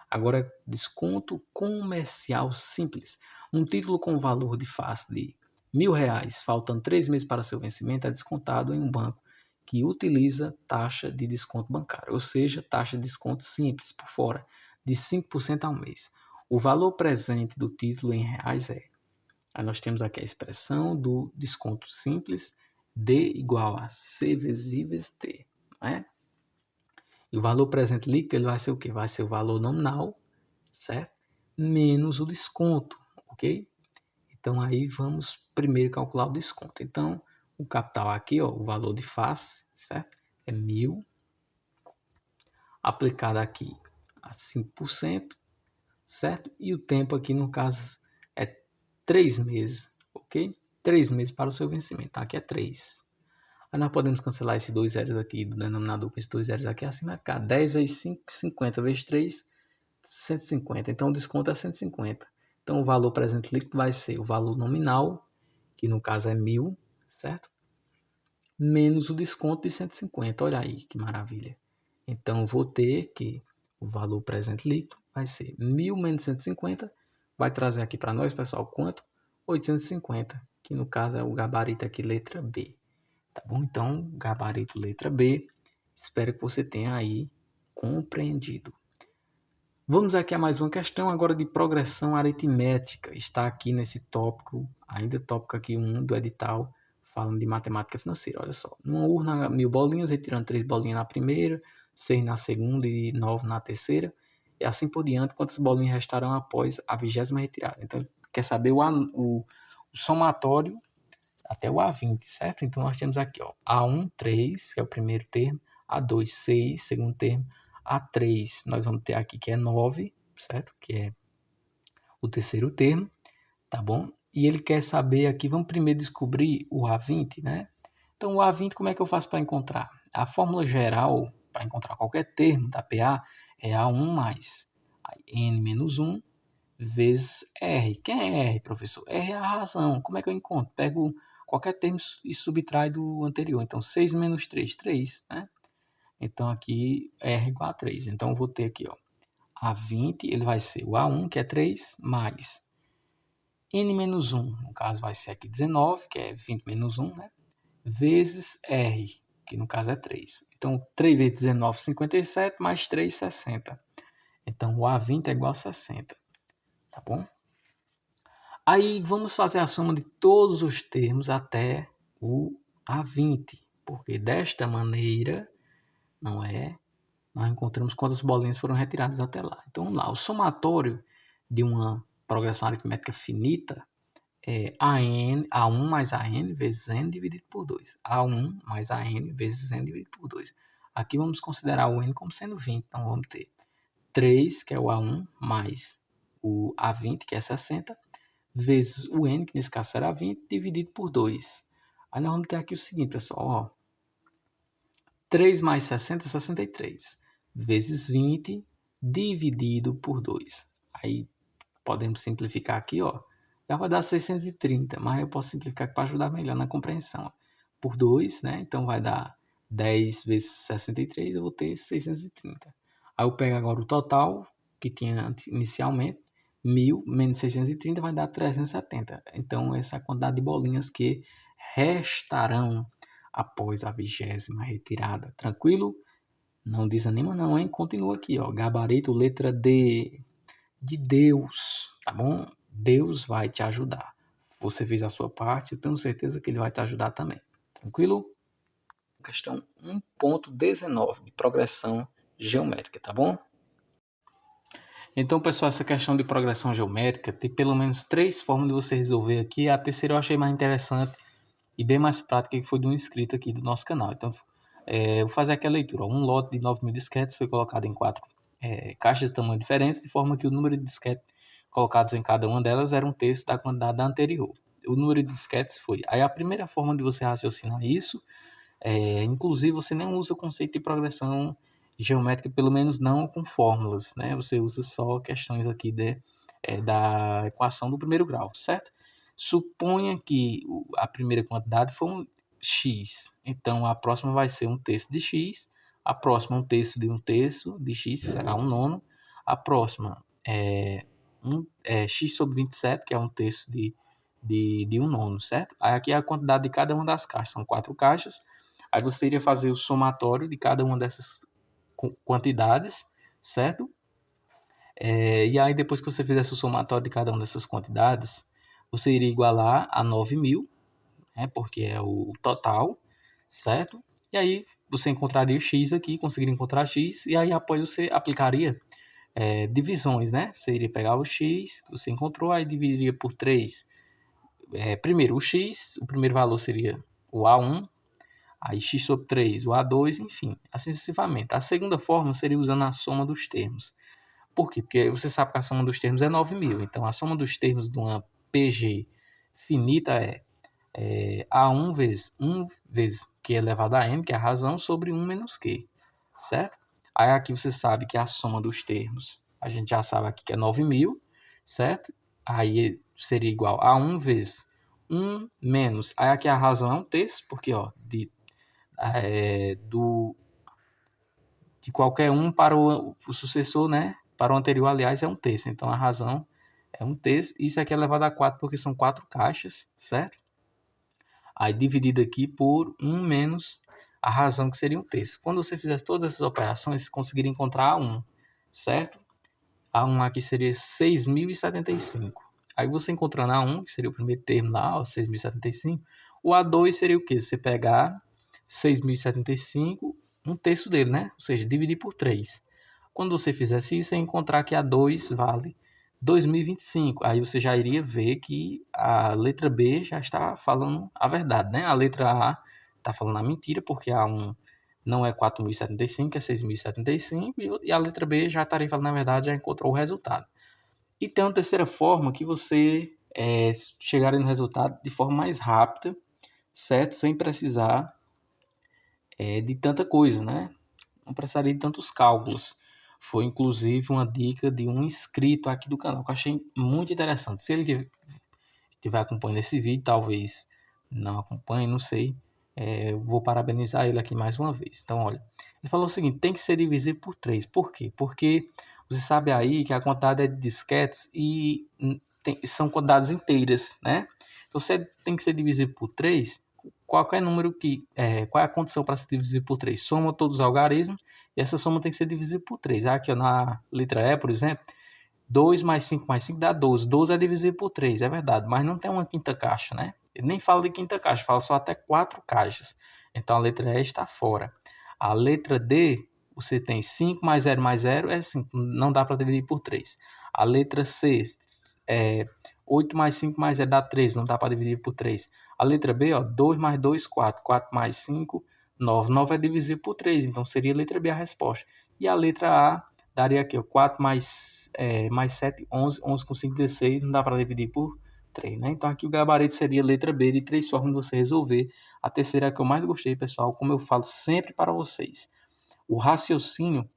Agora, desconto comercial simples. Um título com valor de face de R$1.000, faltando 3 meses para seu vencimento, é descontado em um banco que utiliza taxa de desconto bancário, ou seja, taxa de desconto simples por fora, de 5% ao mês. O valor presente do título em reais é. Aí nós temos aqui a expressão do desconto simples, D igual a C vezes T. Né? E o valor presente líquido ele vai ser o quê? Vai ser o valor nominal, certo? Menos o desconto, ok? Então aí vamos primeiro calcular o desconto. Então o capital aqui, ó, o valor de face, certo? É 1.000, aplicado aqui a 5%, certo? E o tempo aqui no caso é 3 meses, ok? 3 meses para o seu vencimento, aqui é 3. Aí nós podemos cancelar esses 2 zeros aqui do denominador com esses 2 zeros aqui assim, vai ficar 10 vezes 5, 50 vezes 3, 150. Então o desconto é 150. Então o valor presente líquido vai ser o valor nominal, que no caso é 1.000, certo? Menos o desconto de 150. Olha aí que maravilha. Então vou ter que o valor presente líquido vai ser 1.000 menos 150, vai trazer aqui para nós, pessoal, quanto? 850, que no caso é o gabarito aqui, letra B. Tá bom? Então, gabarito letra B, espero que você tenha aí compreendido. Vamos aqui a mais uma questão agora de progressão aritmética. Está aqui nesse tópico, ainda tópico aqui 1 do edital, falando de matemática financeira. Olha só, numa urna 1.000 bolinhas, retirando 3 bolinhas na primeira, 6 na segunda e 9 na terceira, e assim por diante, quantas bolinhas restarão após a 20ª retirada. Então, quer saber o somatório até o A20, certo? Então, nós temos aqui, ó, A1, 3, que é o primeiro termo, A2, 6, segundo termo, A3, nós vamos ter aqui que é 9, certo? Que é o terceiro termo, tá bom? E ele quer saber aqui, vamos primeiro descobrir o A20, né? Então, o A20, como é que eu faço para encontrar? A fórmula geral para encontrar qualquer termo da PA é A1 mais N menos 1 vezes R. Quem é R, professor? R é a razão. Como é que eu encontro? Pego qualquer termo e subtrai do anterior. Então, 6 menos 3, 3, né? Então, aqui, R igual a 3. Então, eu vou ter aqui, ó, A20, ele vai ser o A1, que é 3, mais N menos 1, no caso vai ser aqui 19, que é 20 menos 1, né? Vezes R, que no caso é 3. Então, 3 vezes 19, 57, mais 3, 60. Então, o A20 é igual a 60, tá bom? Aí vamos fazer a soma de todos os termos até o A20, porque desta maneira, não é? Nós encontramos quantas bolinhas foram retiradas até lá. Então vamos lá, o somatório de uma progressão aritmética finita é A1 mais AN vezes N dividido por 2. A1 mais AN vezes N dividido por 2. Aqui vamos considerar o N como sendo 20, então vamos ter 3, que é o A1, mais o A20, que é 60, vezes o N, que nesse caso será 20, dividido por 2. Aí nós vamos ter aqui o seguinte, pessoal, ó. 3 mais 60 é 63, vezes 20, dividido por 2. Aí podemos simplificar aqui, ó. Já vai dar 630, mas eu posso simplificar para ajudar melhor na compreensão. Por 2, né? Então vai dar 10 vezes 63, eu vou ter 630. Aí eu pego agora o total, que tinha inicialmente, 1.000 menos 630 vai dar 370. Então, essa é a quantidade de bolinhas que restarão após a 20ª retirada. Tranquilo? Não desanima não, hein? Continua aqui, ó. Gabarito, letra D. De Deus, tá bom? Deus vai te ajudar. Você fez a sua parte, eu tenho certeza que ele vai te ajudar também. Tranquilo? Questão 1.19 de progressão geométrica, tá bom? Então, pessoal, essa questão de progressão geométrica tem pelo menos 3 formas de você resolver aqui. A terceira eu achei mais interessante e bem mais prática, que foi de um inscrito aqui do nosso canal. Então, eu vou fazer aqui a leitura. Um lote de 9.000 disquetes foi colocado em 4 caixas de tamanho diferentes, de forma que o número de disquetes colocados em cada uma delas era um terço da quantidade da anterior. O número de disquetes foi. Aí a primeira forma de você raciocinar isso, inclusive você nem usa o conceito de progressão geométrica, pelo menos não com fórmulas, né? Você usa só questões aqui da equação do primeiro grau, certo? Suponha que a primeira quantidade foi um x, então a próxima vai ser um terço de x, a próxima um terço de x, será um nono, a próxima é x sobre 27, que é um terço de um nono, certo? Aí aqui é a quantidade de cada uma das caixas, são 4 caixas, aí você iria fazer o somatório de cada uma dessas quantidades, certo? E aí depois que você fizesse o somatório de cada uma dessas quantidades, você iria igualar a 9.000, né, porque é o total, certo? E aí você encontraria x aqui, conseguiria encontrar x, e aí após você aplicaria divisões, né? Você iria pegar o x que você encontrou, aí dividiria por 3. Primeiro, o x, o primeiro valor seria o A1, aí x sobre 3, o A2, enfim, assim sucessivamente. A segunda forma seria usando a soma dos termos. Por quê? Porque você sabe que a soma dos termos é 9.000, então a soma dos termos de uma PG finita é A1 vezes 1 vezes Q elevado a N, que é a razão, sobre 1 menos Q, certo? Aí aqui você sabe que a soma dos termos, a gente já sabe aqui que é 9.000, certo? Aí seria igual a 1 vezes 1 menos, aí aqui a razão é um terço, porque ó, de qualquer um para o sucessor, né? Para o anterior, aliás, é 1/3. Então, a razão é 1/3. Isso aqui é elevado a 4 porque são 4 caixas, certo? Aí, dividido aqui por 1 menos a razão, que seria 1/3. Quando você fizesse todas essas operações, você conseguiria encontrar A1, certo? A1 aqui seria 6.075. Aí, você encontrando A1, que seria o primeiro termo lá, ó, 6.075, o A2 seria o quê? Você pegar 6.075, 1/3 dele, né? Ou seja, dividir por 3. Quando você fizesse isso, você ia encontrar que A2 vale 2.025. Aí você já iria ver que a letra B já está falando a verdade, né? A letra A está falando a mentira, porque A1 não é 4.075, é 6.075, e a letra B já estaria falando a verdade, já encontrou o resultado. E tem uma terceira forma que você chegaria no resultado de forma mais rápida, certo? Sem precisar de tanta coisa, né? Não precisaria de tantos cálculos. Foi inclusive uma dica de um inscrito aqui do canal, que eu achei muito interessante. Se ele estiver acompanhando esse vídeo, talvez não acompanhe, não sei. Vou parabenizar ele aqui mais uma vez. Então, olha, ele falou o seguinte: tem que ser divisível por 3. Por quê? Porque você sabe aí que a quantidade é de disquetes e são quantidades inteiras, né? Então, você tem que ser divisível por 3. Qualquer número qual é a condição para ser divisível por 3? Soma todos os algarismos e essa soma tem que ser divisível por 3. Aqui, ó, na letra E, por exemplo, 2 mais 5 mais 5 dá 12. 12 é divisível por 3, é verdade, mas não tem uma quinta caixa, né? Ele nem fala de quinta caixa, fala só até 4 caixas. Então a letra E está fora. A letra D, você tem 5 mais 0 é 5, não dá para dividir por 3. A letra C, 8 mais 5 mais 0 dá 13, não dá para dividir por 3. A letra B, ó, 2 mais 2, 4. 4 mais 5, 9. 9 é divisível por 3, então seria a letra B a resposta. E a letra A daria aqui, ó, 4 mais 7, 11. 11 com 5, 16. Não dá para dividir por 3, né? Então aqui o gabarito seria a letra B, de 3 formas de você resolver. A terceira é a que eu mais gostei, pessoal, como eu falo sempre para vocês. O raciocínio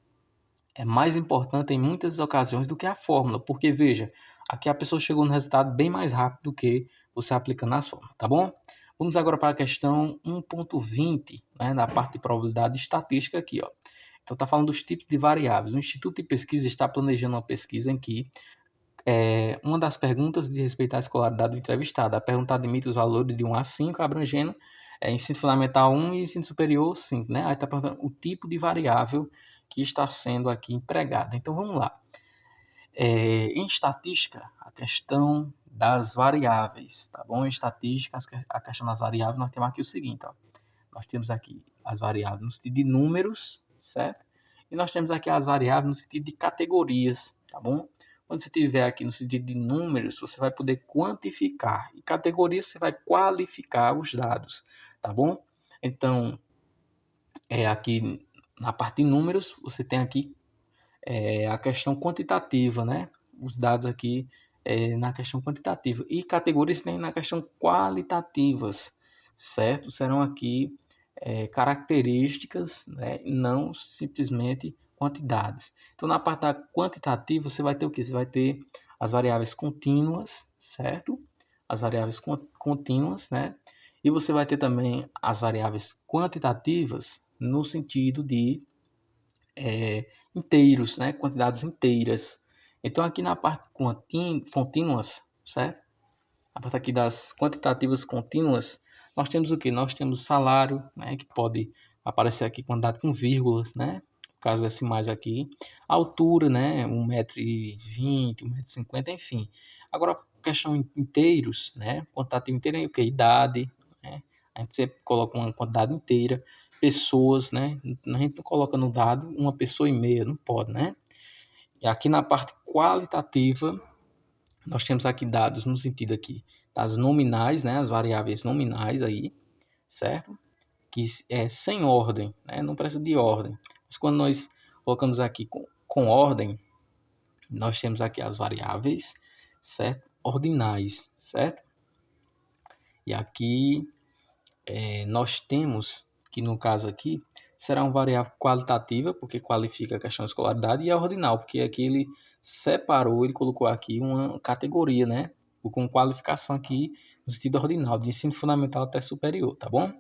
é mais importante em muitas ocasiões do que a fórmula, porque veja, aqui a pessoa chegou no resultado bem mais rápido do que você aplicando as fórmulas, tá bom? Vamos agora para a questão 1.20, né, na parte de probabilidade estatística aqui, ó. Então está falando dos tipos de variáveis. O Instituto de Pesquisa está planejando uma pesquisa em que uma das perguntas diz respeito à escolaridade do entrevistado. A pergunta admite os valores de 1 a 5, abrangendo ensino fundamental 1 e ensino superior 5, né? Aí está perguntando o tipo de variável que está sendo aqui empregada. Então vamos lá. Em estatística, a questão das variáveis, tá bom? Em estatística, a questão das variáveis, nós temos aqui o seguinte, ó. Nós temos aqui as variáveis no sentido de números, certo? E nós temos aqui as variáveis no sentido de categorias, tá bom? Quando você tiver aqui no sentido de números, você vai poder quantificar. E categorias, você vai qualificar os dados, tá bom? Então, aqui na parte de números, você tem aqui a questão quantitativa, né? Os dados aqui na questão quantitativa. E categorias tem na questão qualitativas, certo? Serão aqui características, né? Não simplesmente quantidades. Então, na parte da quantitativa, você vai ter o quê? Você vai ter as variáveis contínuas, certo? As variáveis contínuas, né? E você vai ter também as variáveis quantitativas no sentido de inteiros, né? Quantidades inteiras. Então, aqui na parte contínuas, certo? A parte aqui das quantitativas contínuas, nós temos o que? Nós temos salário, né? Que pode aparecer aqui quantidade com vírgulas, né? No caso decimais aqui. Altura, né? 1,20 m, 1,50 m, enfim. Agora, questão inteiros, né? Quantitativo inteiro é o que? Idade, né? A gente sempre coloca uma quantidade inteira. Pessoas, né? A gente não coloca no dado 1,5 pessoa, não pode, né? E aqui na parte qualitativa, nós temos aqui dados no sentido aqui das nominais, né? As variáveis nominais aí, certo? Que é sem ordem, né? Não precisa de ordem. Mas quando nós colocamos aqui com ordem, nós temos aqui as variáveis, certo? Ordinais, certo? E aqui nós temos que no caso aqui será uma variável qualitativa, porque qualifica a questão de escolaridade, e a ordinal, porque aqui ele separou, ele colocou aqui uma categoria, né? Com qualificação aqui no sentido ordinal, de ensino fundamental até superior, tá bom?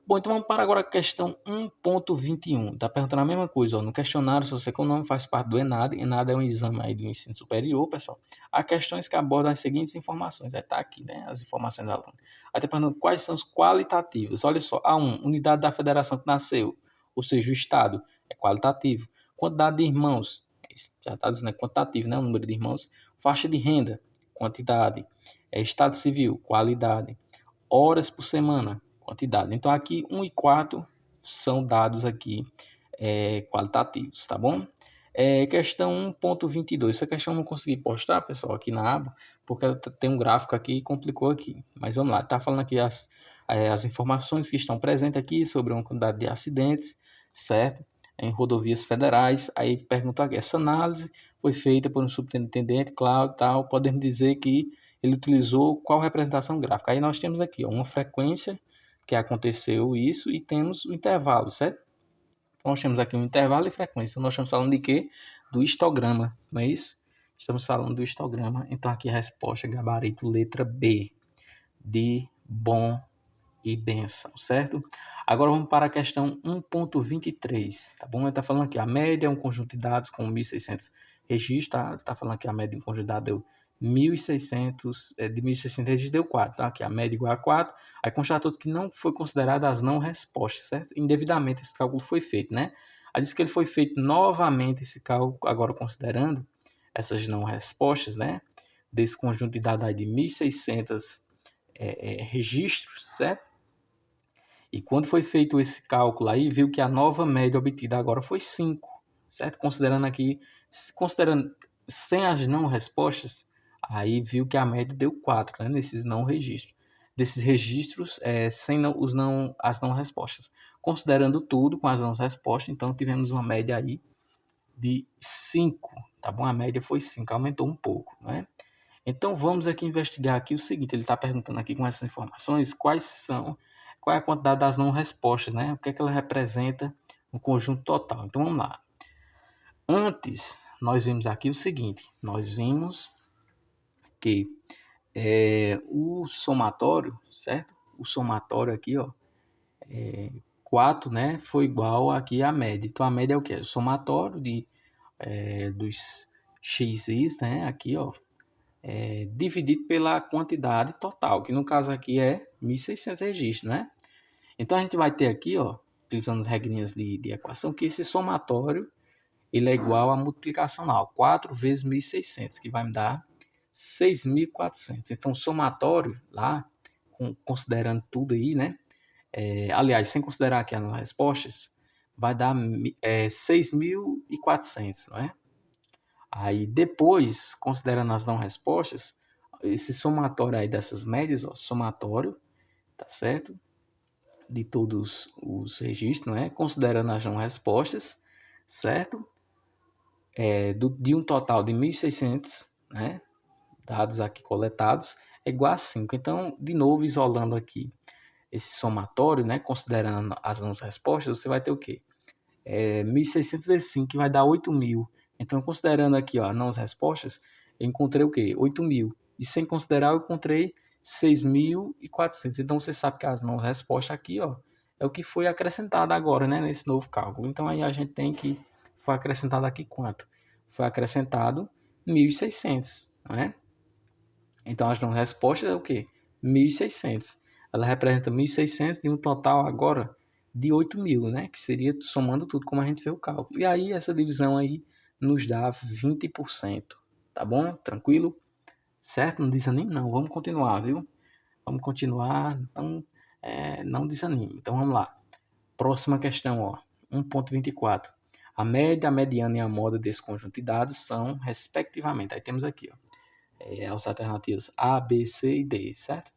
Bom, então vamos para agora a questão 1.21. Está perguntando a mesma coisa, ó, no questionário socioeconômico faz parte do ENAD. ENAD é um exame aí do ensino superior, pessoal. Há questões que abordam as seguintes informações. Aí tá aqui, né, as informações da aluno. Aí tá perguntando quais são os qualitativos. Olha só, A1, unidade da federação que nasceu, ou seja, o estado, é qualitativo. Quantidade de irmãos, já está dizendo, é quantitativo, né, o número de irmãos. Faixa de renda, quantidade. Estado civil, qualidade. Horas por semana, quantidade. Então, aqui 1 e 4 são dados aqui qualitativos, tá bom? Questão 1.22. Essa questão eu não consegui postar, pessoal, aqui na aba, porque ela tem um gráfico aqui e complicou aqui. Mas vamos lá, tá falando aqui as informações que estão presentes aqui sobre uma quantidade de acidentes, certo? Em rodovias federais. Aí pergunta aqui, essa análise foi feita por um superintendente, claro, tal, podemos dizer que ele utilizou qual representação gráfica. Aí nós temos aqui ó, uma frequência que aconteceu isso e temos o intervalo, certo? Então nós temos aqui um intervalo e frequência. Nós estamos falando de quê? Do histograma, não é isso? Estamos falando do histograma. Então aqui a resposta, gabarito, letra B, de bom e benção, certo? Agora vamos para a questão 1.23, tá bom? Ele está falando aqui, a média é um conjunto de dados com 1.600 registros, tá? Está falando que a média de um conjunto de dados deu 1.600, de 1.600 registros deu 4, tá? Aqui a média igual a 4, aí constatou que não foi considerada as não respostas, certo? Indevidamente esse cálculo foi feito, né? Aí diz que ele foi feito novamente esse cálculo, agora considerando essas não respostas, né? Desse conjunto de dados aí de 1.600 registros, certo? E quando foi feito esse cálculo aí, viu que a nova média obtida agora foi 5, certo? Considerando aqui, considerando sem as não respostas, aí viu que a média deu 4, né? Nesses não registros. Desses registros, sem as não respostas. Considerando tudo com as não respostas, então tivemos uma média aí de 5, tá bom? A média foi 5, aumentou um pouco, né? Então vamos aqui investigar aqui o seguinte, ele está perguntando aqui com essas informações qual é a quantidade das não respostas, né? O que é que ela representa no conjunto total. Então vamos lá. Antes, nós vimos aqui o seguinte, nós vimos que o somatório, certo? O somatório aqui, ó, 4, né, foi igual aqui à média. Então a média é o quê? O somatório dos x's, né, aqui, ó, dividido pela quantidade total, que no caso aqui é 1.600 registros, né? Então a gente vai ter aqui, ó, utilizando as regrinhas de equação, que esse somatório ele é igual à multiplicacional, 4 vezes 1.600, que vai me dar 6.400. Então o somatório lá, considerando tudo aí, né? Aliás, sem considerar aqui as respostas, vai dar 6.400, não é? Aí depois, considerando as não respostas, esse somatório aí dessas médias, ó, somatório, tá certo? De todos os registros, não é? Considerando as não respostas, certo? De um total de 1.600, né? Dados aqui coletados, é igual a 5. Então, de novo, isolando aqui esse somatório, né? Considerando as não respostas, você vai ter o quê? 1.600 vezes 5, que vai dar 8.000. Então, considerando aqui ó, não as respostas, eu encontrei o quê? 8.000. E sem considerar, eu encontrei 6.400. Então, você sabe que as não respostas aqui ó, é o que foi acrescentado agora, né, nesse novo cálculo. Então, aí a gente tem que... Foi acrescentado aqui quanto? Foi acrescentado 1.600, não é? Então, as não respostas é o quê? 1.600. Ela representa 1.600 de um total agora de 8.000, né? Que seria somando tudo como a gente fez o cálculo. E aí, essa divisão aí nos dá 20%. Tá bom? Tranquilo? Certo? Não desanime não. Vamos continuar, viu? Vamos continuar. Então, não desanime. Então, vamos lá. Próxima questão, ó. 1.24. A média, a mediana e a moda desse conjunto de dados são, respectivamente. Aí temos aqui, ó. As alternativas A, B, C e D, certo?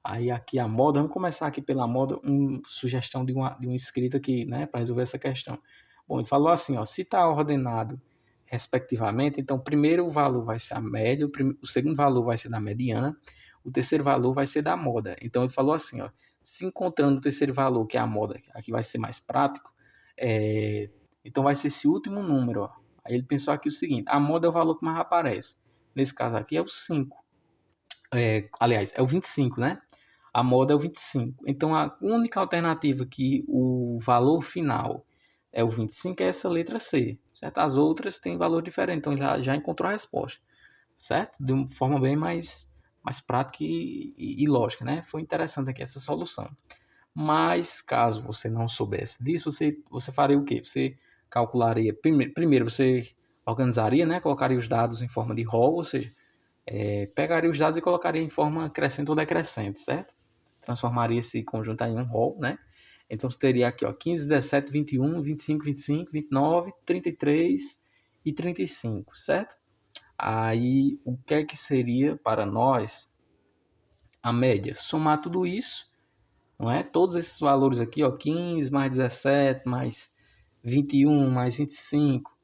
Aí aqui a moda, vamos começar aqui pela moda, sugestão de uma escrita aqui, né, para resolver essa questão. Bom, ele falou assim, ó, se está ordenado respectivamente, então o primeiro valor vai ser a média, o segundo valor vai ser da mediana, o terceiro valor vai ser da moda. Então ele falou assim, ó, se encontrando o terceiro valor, que é a moda, aqui vai ser mais prático, então vai ser esse último número, ó. Aí ele pensou aqui o seguinte, a moda é o valor que mais aparece. Nesse caso aqui é o 5. Aliás, é o 25, né? a moda é o 25. Então, a única alternativa que o valor final é o 25 é essa letra C, certo? As outras têm valor diferente, então já encontrou a resposta, certo? De uma forma bem mais prática e lógica, né? Foi interessante aqui essa solução. Mas, caso você não soubesse disso, você faria o quê? Você calcularia, primeiro você organizaria, né? Colocaria os dados em forma de rol, ou seja, pegaria os dados e colocaria em forma crescente ou decrescente, certo? Transformaria esse conjunto em um rol, né? Então você teria aqui, ó, 15, 17, 21, 25, 25, 29, 33 e 35, certo? Aí, o que é que seria para nós a média? Somar tudo isso, não é? Todos esses valores aqui, ó, 15 mais 17 mais 21 mais 25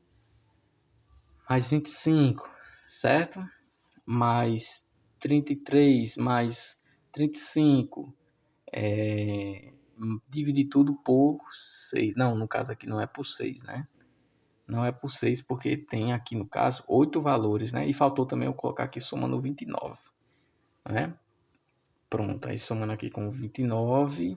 mais 25, certo? Mais 33 mais 35, dividir tudo por 6. Não, no caso aqui não é por 6, né? Não é por 6 porque tem aqui no caso 8 valores, né? E faltou também eu colocar aqui somando 29, né? Pronto, aí somando aqui com 29,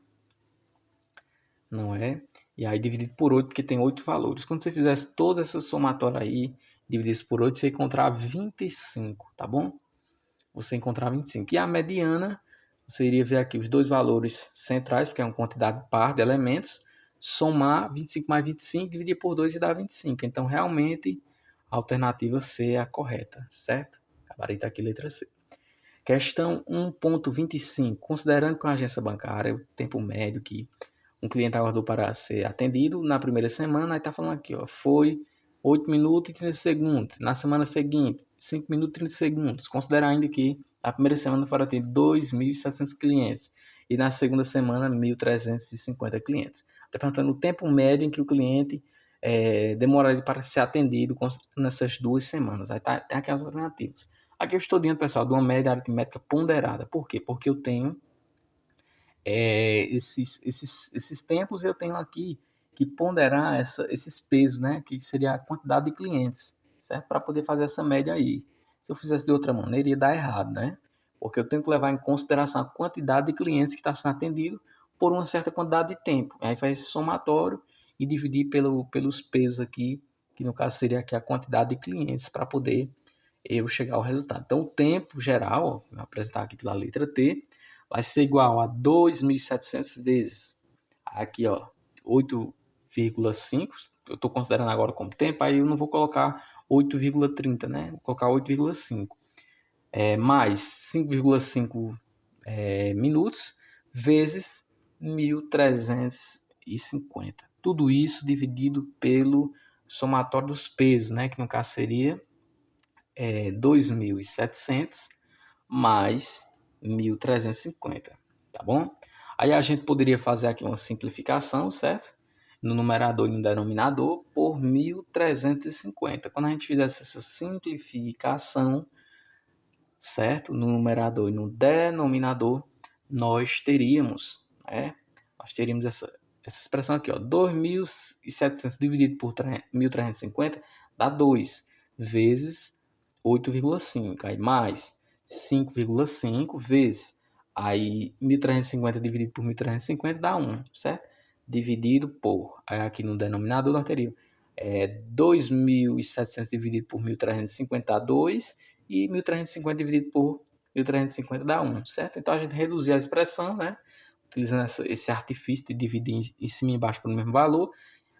não é? E aí dividido por 8 porque tem 8 valores. Quando você fizesse toda essa somatória aí, dividisse por 8, você ia encontrar 25, tá bom? Você encontrar 25. E a mediana, você iria ver aqui os dois valores centrais, porque é uma quantidade par de elementos, somar 25 mais 25, dividir por 2 e dar 25. Então, realmente, a alternativa C é a correta, certo? Gabarito aqui, letra C. Questão 1.25. Considerando que uma agência bancária, o tempo médio que um cliente aguardou para ser atendido na primeira semana, aí está falando aqui, ó, foi 8 minutos e 30 segundos. Na semana seguinte, 5 minutos e 30 segundos. Considera ainda que a primeira semana foram atendidos 2.700 clientes e na segunda semana 1.350 clientes. Está perguntando o tempo médio em que o cliente demoraria para ser atendido nessas 2 semanas. Aí tem aqui as alternativas. Aqui eu estou dentro, pessoal, de uma média aritmética ponderada. Por quê? Porque eu tenho esses tempos, eu tenho aqui que ponderar esses pesos, né? Que seria a quantidade de clientes, certo? Para poder fazer essa média aí. Se eu fizesse de outra maneira, ia dar errado, né? Porque eu tenho que levar em consideração a quantidade de clientes que está sendo atendido por uma certa quantidade de tempo. Aí faz esse somatório e dividir pelos pesos aqui, que no caso seria aqui a quantidade de clientes para poder eu chegar ao resultado. Então, o tempo geral, ó, vou apresentar aqui pela letra T, vai ser igual a 2.700 vezes aqui, ó, 8,5. Eu estou considerando agora como tempo, aí eu não vou colocar 8,30, né? Vou colocar 8,5. Mais 5,5 minutos vezes 1.350. Tudo isso dividido pelo somatório dos pesos, né? Que no caso seria 2.700 mais 1.350, tá bom? Aí a gente poderia fazer aqui uma simplificação, certo? No numerador e no denominador por 1.350. Quando a gente fizesse essa simplificação, certo? No numerador e no denominador, nós teríamos essa expressão aqui, ó, 2.700 dividido por 1.350 dá 2 vezes 8,5, aí mais 5,5 vezes, aí 1.350 dividido por 1.350 dá 1, certo? Dividido por, aí aqui no denominador nós teríamos 2.700 dividido por 1.350 dá 2, e 1.350 dividido por 1.350 dá 1, certo? Então a gente reduziu a expressão, né? Utilizando esse artifício de dividir em cima e embaixo pelo mesmo valor.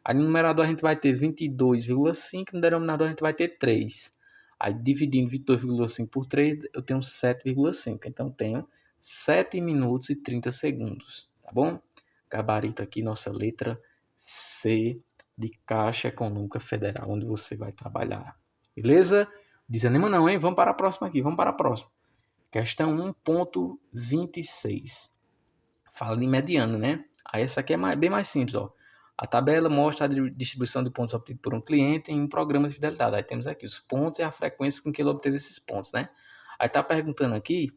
Aí no numerador a gente vai ter 22,5, no denominador a gente vai ter 3. Aí dividindo 22,5 por 3, eu tenho 7,5. Então tenho 7 minutos e 30 segundos, tá bom? Gabarito aqui, nossa letra C de Caixa Econômica Federal, onde você vai trabalhar. Beleza? Desanima não, hein? Vamos para a próxima aqui, vamos para a próxima. Questão 1.26. Fala de mediana, né? Aí essa aqui é bem mais simples, ó. A tabela mostra a distribuição de pontos obtidos por um cliente em um programa de fidelidade. Aí temos aqui os pontos e a frequência com que ele obteve esses pontos, né? Aí tá perguntando aqui,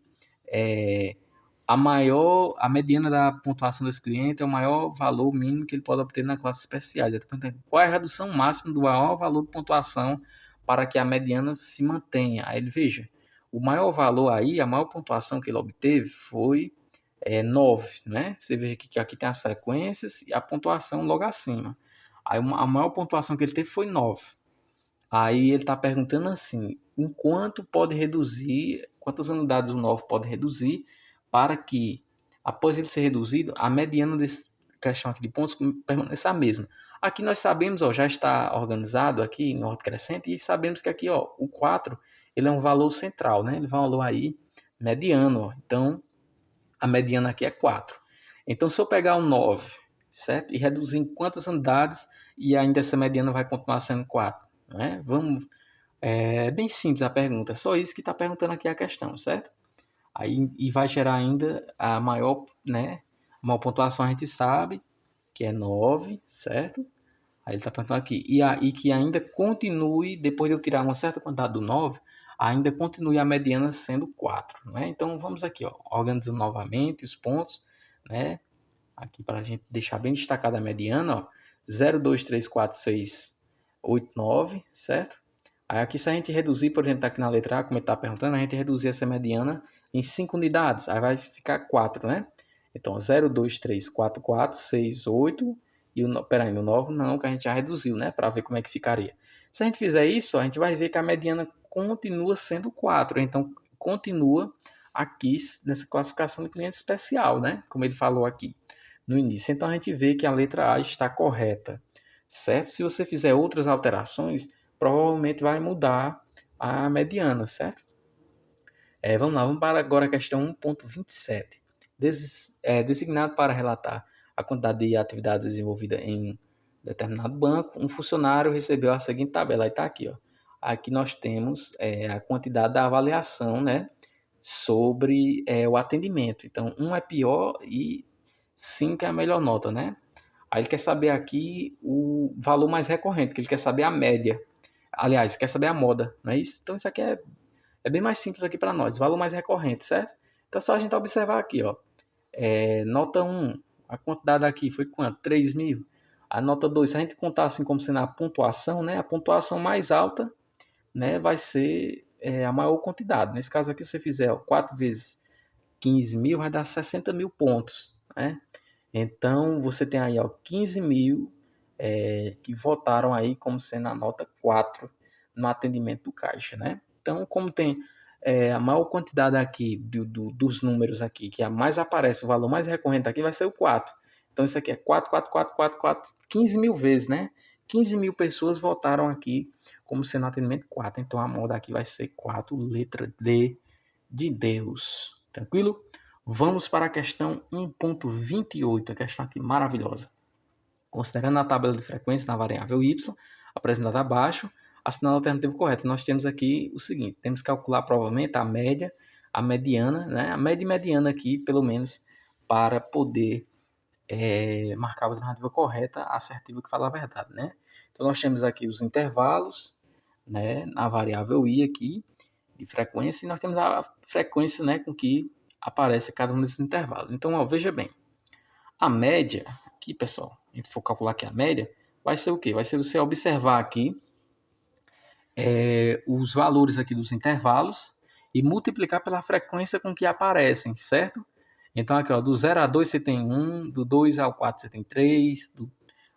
a mediana da pontuação desse cliente é o maior valor mínimo que ele pode obter na classe especiais. Aí tá perguntando qual é a redução máxima do maior valor de pontuação para que a mediana se mantenha. Aí ele veja, o maior valor aí, a maior pontuação que ele obteve foi é 9, né? Você veja que aqui tem as frequências e a pontuação logo acima. Aí a maior pontuação que ele teve foi 9. Aí ele está perguntando assim, quantas unidades o 9 pode reduzir para que, após ele ser reduzido, a mediana desse questão aqui de pontos permaneça a mesma. Aqui nós sabemos, ó, já está organizado aqui em ordem crescente, e sabemos que aqui, ó, o 4 ele é um valor central, né? Ele é um valor aí mediano, ó. Então, a mediana aqui é 4. Então, se eu pegar o 9, certo? E reduzir em quantas unidades, e ainda essa mediana vai continuar sendo 4, né? É bem simples a pergunta, é só isso que está perguntando aqui a questão, certo? Aí, e vai gerar ainda a maior, né? A maior pontuação a gente sabe que é 9, certo? Aí ele está perguntando aqui, e que ainda continue, depois de eu tirar uma certa quantidade do 9, ainda continue a mediana sendo 4, né? Então vamos aqui, ó, organizando novamente os pontos, né? Aqui para a gente deixar bem destacada a mediana, ó, 0, 2, 3, 4, 6, 8, 9, certo? Aí aqui se a gente reduzir, por exemplo, tá aqui na letra A, como ele está perguntando, a gente reduzir essa mediana em 5 unidades, aí vai ficar 4, né? Então 0, 2, 3, 4, 4, 6, 8 e peraí, no 9 não, que a gente já reduziu, né? Para ver como é que ficaria. Se a gente fizer isso, a gente vai ver que a mediana continua sendo 4, então continua aqui nessa classificação de cliente especial, né? Como ele falou aqui no início. Então a gente vê que a letra A está correta, certo? Se você fizer outras alterações, provavelmente vai mudar a mediana, certo? Vamos lá, vamos para agora a questão 1.27. Designado para relatar a quantidade de atividades desenvolvidas em determinado banco, um funcionário recebeu a seguinte tabela. Aí está aqui, ó. Aqui nós temos a quantidade da avaliação, né, sobre o atendimento. Então, 1 é pior e 5 é a melhor nota, né? Aí ele quer saber aqui o valor mais recorrente, que ele quer saber a média. Aliás, quer saber a moda, não é isso? Então isso aqui é bem mais simples aqui para nós, valor mais recorrente, certo? Então é só a gente observar aqui, ó. Nota 1, a quantidade aqui foi quanto? 3.000. A nota 2, se a gente contar assim como sendo a pontuação, né? A pontuação mais alta, né, vai ser a maior quantidade. Nesse caso aqui, se você fizer 4 vezes 15.000, vai dar 60.000 pontos, né? Então, você tem aí, ó, 15.000 que votaram aí como sendo a nota 4 no atendimento do caixa, né? Então, como tem a maior quantidade aqui dos números aqui, que a mais aparece, o valor mais recorrente aqui vai ser o 4. Então, isso aqui é 4, 4, 4, 4, 4, 15.000 vezes, né? 15.000 pessoas votaram aqui como sendo atendimento 4. Então, a moda aqui vai ser 4, letra D de Deus. Tranquilo? Vamos para a questão 1.28, a questão aqui maravilhosa. Considerando a tabela de frequência na variável y, apresentada abaixo, assinala a alternativa correta. Nós temos aqui o seguinte, temos que calcular provavelmente a média, a mediana, né? A média e mediana aqui, pelo menos, para poder marcar a alternativa correta, assertiva, que fala a verdade, né? Então nós temos aqui os intervalos, né, na variável i aqui, de frequência, e nós temos a frequência, né, com que aparece cada um desses intervalos. Então, ó, veja bem, a média, aqui pessoal, a gente for calcular aqui a média, vai ser o quê? Vai ser você observar aqui os valores aqui dos intervalos e multiplicar pela frequência com que aparecem, certo? Então aqui, ó, do 0 a 2 você tem 1, do 2 ao 4 você tem 3, do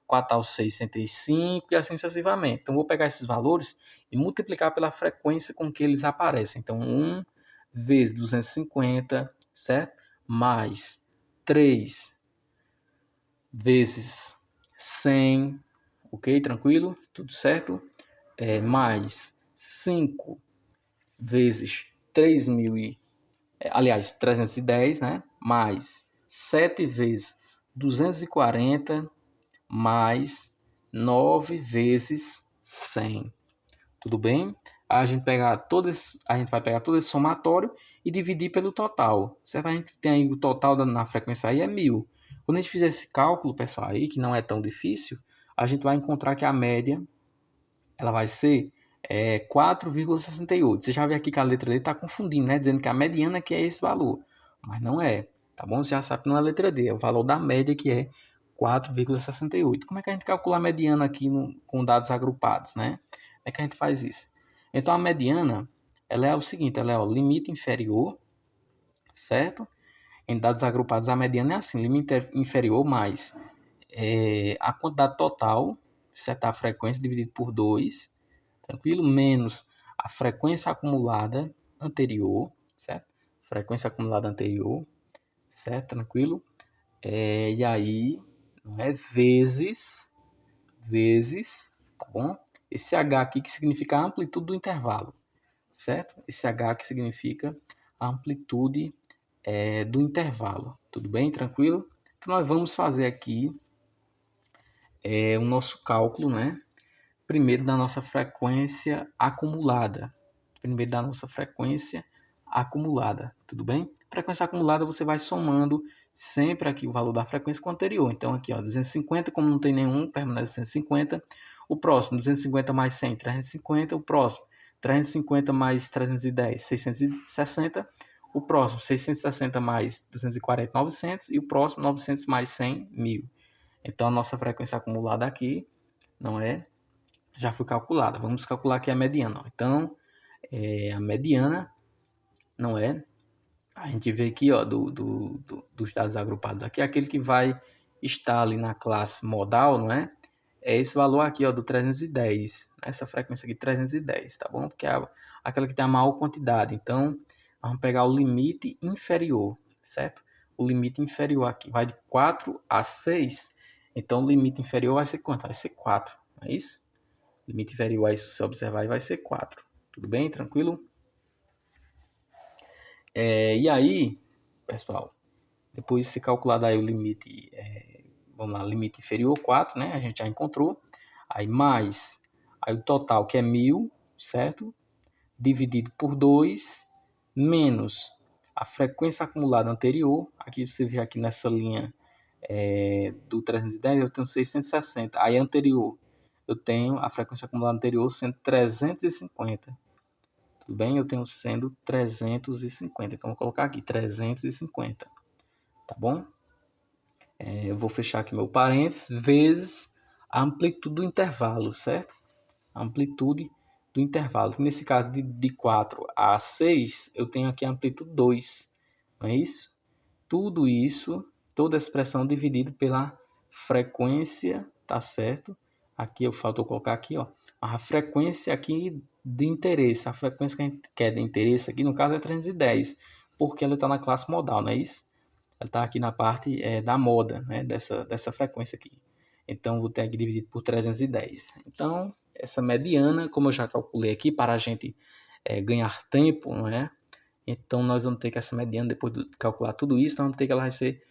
4 ao 6 você tem 5 e assim sucessivamente. Então vou pegar esses valores e multiplicar pela frequência com que eles aparecem. Então 1 vezes 250, certo? Mais 3 vezes 100, ok? Tranquilo? Tudo certo? Mais 5 vezes 3.000, aliás, 310, né? Mais 7 vezes 240, mais 9 vezes 100. Tudo bem? A gente vai pegar todo esse somatório e dividir pelo total. Certo? A gente tem aí o total na frequência aí é 1.000. Quando a gente fizer esse cálculo, pessoal, aí que não é tão difícil, a gente vai encontrar que a média ela vai ser 4,68. Você já vê aqui que a letra D está confundindo, né? Dizendo que a mediana que é esse valor. Mas não é. Tá bom? Você já sabe que não é a letra D. É o valor da média que é 4,68. Como é que a gente calcula a mediana aqui com dados agrupados, né? Como é que a gente faz isso? Então, a mediana, ela é o seguinte, ela é o limite inferior, certo? Em dados agrupados, a mediana é assim, limite inferior mais a quantidade total, certo? A frequência dividido por 2, tranquilo? Menos a frequência acumulada anterior, certo? Frequência acumulada anterior, certo? Tranquilo? E aí, não é? Vezes, tá bom? Esse H aqui que significa a amplitude do intervalo, certo? Esse H que significa a amplitude do intervalo. Tudo bem? Tranquilo? Então, nós vamos fazer aqui o nosso cálculo, né? Primeiro da nossa frequência acumulada. Tudo bem? Frequência acumulada você vai somando sempre aqui o valor da frequência com o anterior. Então aqui, ó, 250, como não tem nenhum, permanece 250. O próximo, 250 mais 100, 350. O próximo, 350 mais 310, 660. O próximo, 660 mais 240, 900. E o próximo, 900 mais 100, 1000. Então a nossa frequência acumulada aqui, não é? Já foi calculada. Vamos calcular aqui a mediana. Então, a mediana, não é? A gente vê aqui, ó, dos dados agrupados aqui, aquele que vai estar ali na classe modal, não é? É esse valor aqui, ó, do 310. Essa frequência aqui, 310, tá bom? Porque é aquela que tem a maior quantidade. Então, vamos pegar o limite inferior, certo? O limite inferior aqui vai de 4 a 6. Então, o limite inferior vai ser quanto? Vai ser 4, não é isso? Limite inferior a isso, se você observar, vai ser 4. Tudo bem? Tranquilo? E aí, pessoal, depois de se calcular aí o limite, vamos lá, limite inferior 4, né? A gente já encontrou. Aí mais, aí o total que é 1000, certo? Dividido por 2, menos a frequência acumulada anterior. Aqui você vê aqui nessa linha do 310, eu tenho 660. Aí anterior, eu tenho a frequência acumulada anterior sendo 350. Tudo bem? Eu tenho sendo 350. Então, vou colocar aqui 350. Tá bom? Eu vou fechar aqui meu parênteses, vezes a amplitude do intervalo, certo? A amplitude do intervalo. Nesse caso, de 4 a 6, eu tenho aqui a amplitude 2. Não é isso? Tudo isso, toda a expressão dividida pela frequência, tá certo? Aqui faltou colocar aqui, ó, a frequência aqui de interesse, a frequência que a gente quer de interesse aqui, no caso é 310, porque ela está na classe modal, não é isso? Ela está aqui na parte da moda, né, dessa frequência aqui. Então, vou ter que dividir por 310. Então, essa mediana, como eu já calculei aqui, para a gente ganhar tempo, não é? Então, nós vamos ter que essa mediana, depois de calcular tudo isso, nós vamos ter que ela vai ser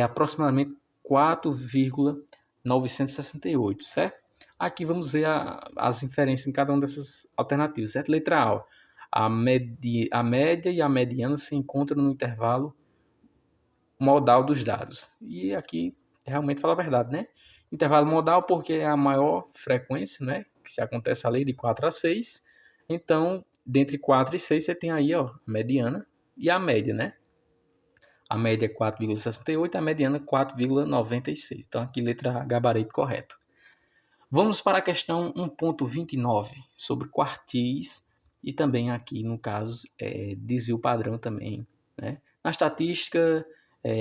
aproximadamente 4,968, certo? Aqui vamos ver as inferências em cada uma dessas alternativas, certo? Letra A, a média e a mediana se encontram no intervalo modal dos dados. E aqui, realmente, fala a verdade, né? Intervalo modal porque é a maior frequência, né? Que se acontece ali de 4 a 6. Então, dentre 4 e 6, você tem aí, ó, a mediana e a média, né? A média é 4,68, a mediana 4,96. Então, aqui letra A, gabarito correto. Vamos para a questão 1.29, sobre quartis e também aqui, no caso, desvio padrão também. Né? Na estatística,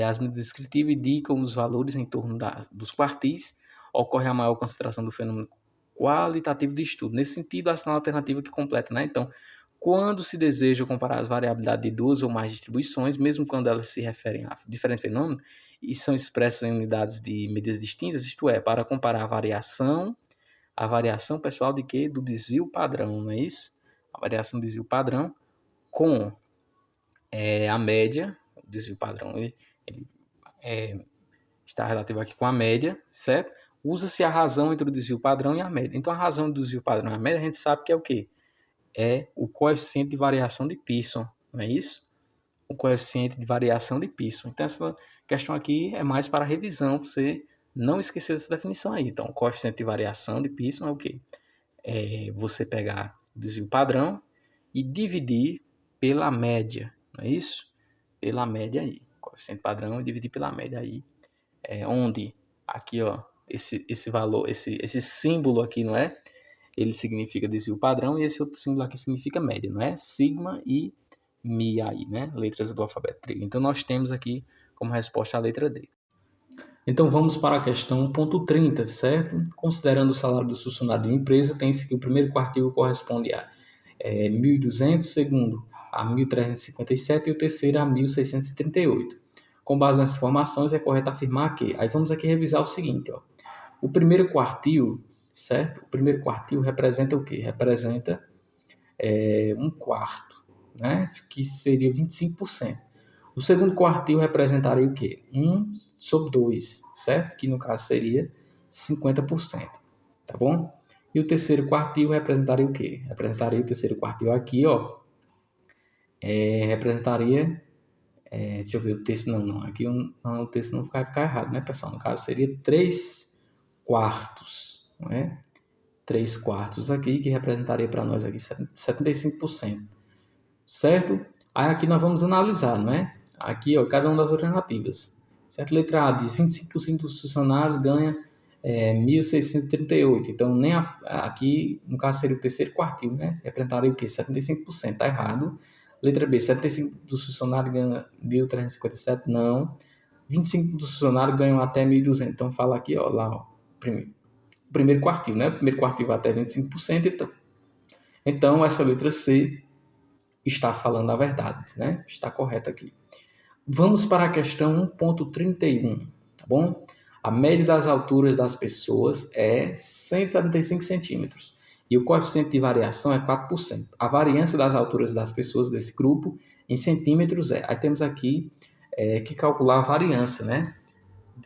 as medidas descritivas indicam os valores em torno dos quartis. Ocorre a maior concentração do fenômeno qualitativo de estudo. Nesse sentido, a ação alternativa que completa. Né? Então, quando se deseja comparar as variabilidades de duas ou mais distribuições, mesmo quando elas se referem a diferentes fenômenos e são expressas em unidades de medidas distintas, isto é, para comparar a variação pessoal de quê? Do desvio padrão, não é isso? A variação do desvio padrão com a média, o desvio padrão ele está relativo aqui com a média, certo? Usa-se a razão entre o desvio padrão e a média. Então, a razão do desvio padrão e a média, a gente sabe que é o quê? É o coeficiente de variação de Pearson, não é isso? O coeficiente de variação de Pearson. Então, essa questão aqui é mais para revisão, para você não esquecer dessa definição aí. Então, o coeficiente de variação de Pearson é o quê? É você pegar o desvio padrão e dividir pela média, não é isso? Pela média aí. O coeficiente padrão e dividir pela média aí. Onde aqui, ó, esse valor, esse símbolo aqui, não é? Ele significa desvio padrão e esse outro símbolo aqui significa média, não é? Sigma e Mi aí, né? Letras do alfabeto grego. Então, nós temos aqui como resposta a letra D. Então, vamos para a questão 1.30, certo? Considerando o salário do funcionário de uma empresa, tem-se que o primeiro quartil corresponde a 1.200, o segundo a 1.357 e o terceiro a 1.638. Com base nessas informações, é correto afirmar que... Aí vamos aqui revisar o seguinte, ó. O primeiro quartil, certo? O primeiro quartil representa o quê? Representa um quarto, né? Que seria 25%. O segundo quartil representaria o quê? 1 sobre 2, certo? Que no caso seria 50%, tá bom? E o terceiro quartil representaria o quê? Representaria o terceiro quartil aqui, ó. Representaria... deixa eu ver o texto, não. Aqui o texto não vai ficar errado, né, pessoal? No caso seria 3 quartos, né? 3 quartos aqui, que representaria para nós aqui 75%, certo? Aí aqui nós vamos analisar, não é? Aqui, ó, cada uma das alternativas, certo? Letra A diz 25% dos funcionários ganha 1.638. Então, nem aqui, no caso, seria o terceiro quartil, né? Representaria o quê? 75%, tá errado. Letra B, 75% dos funcionários ganham 1.357, não. 25% dos funcionários ganham até 1.200. Então, fala aqui, ó, lá, ó, primeiro quartil, né? O primeiro quartil vai até 25%, então essa letra C está falando a verdade, né? Está correta aqui. Vamos para a questão 1.31, tá bom? A média das alturas das pessoas é 175 centímetros e o coeficiente de variação é 4%. A variância das alturas das pessoas desse grupo em centímetros é... Aí temos aqui que calcular a variância, né?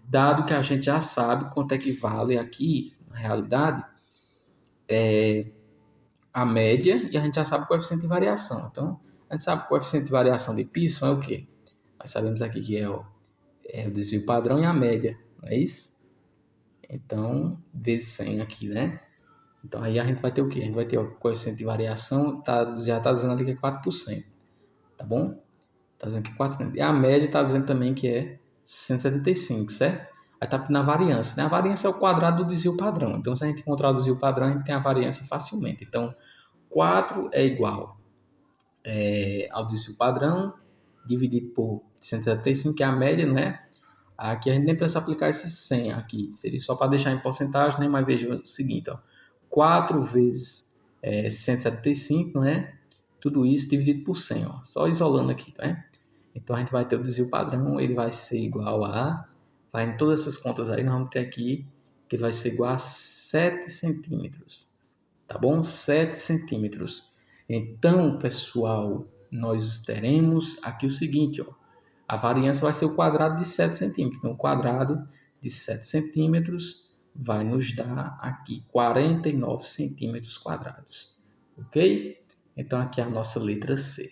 Dado que a gente já sabe quanto é que vale aqui, na realidade, a média, e a gente já sabe o coeficiente de variação. Então, a gente sabe que o coeficiente de variação de Pearson é o quê? Nós sabemos aqui que é o desvio padrão e a média, não é isso? Então, vezes 100 aqui, né? Então, aí a gente vai ter o quê? A gente vai ter o coeficiente de variação, já está dizendo ali que é 4%, tá bom? Está dizendo que é 4%. E a média está dizendo também que é 175, certo? Aí está na variância, né? A variância é o quadrado do desvio padrão. Então, se a gente encontrar o desvio padrão, a gente tem a variância facilmente. Então, 4 é igual ao desvio padrão, dividido por 175, que é a média, né? Aqui a gente nem precisa aplicar esse 100 aqui. Seria só para deixar em porcentagem, né? Mas veja o seguinte, ó. 4 vezes 175, né? Tudo isso dividido por 100, ó. Só isolando aqui, né? Então, a gente vai ter o desvio padrão, ele vai ser igual a... Vai em todas essas contas aí, nós vamos ter aqui que ele vai ser igual a 7 centímetros. Tá bom? 7 centímetros. Então, pessoal, nós teremos aqui o seguinte, ó. A variância vai ser o quadrado de 7 centímetros. Então, o quadrado de 7 centímetros vai nos dar aqui 49 centímetros quadrados. Ok? Então, aqui é a nossa letra C.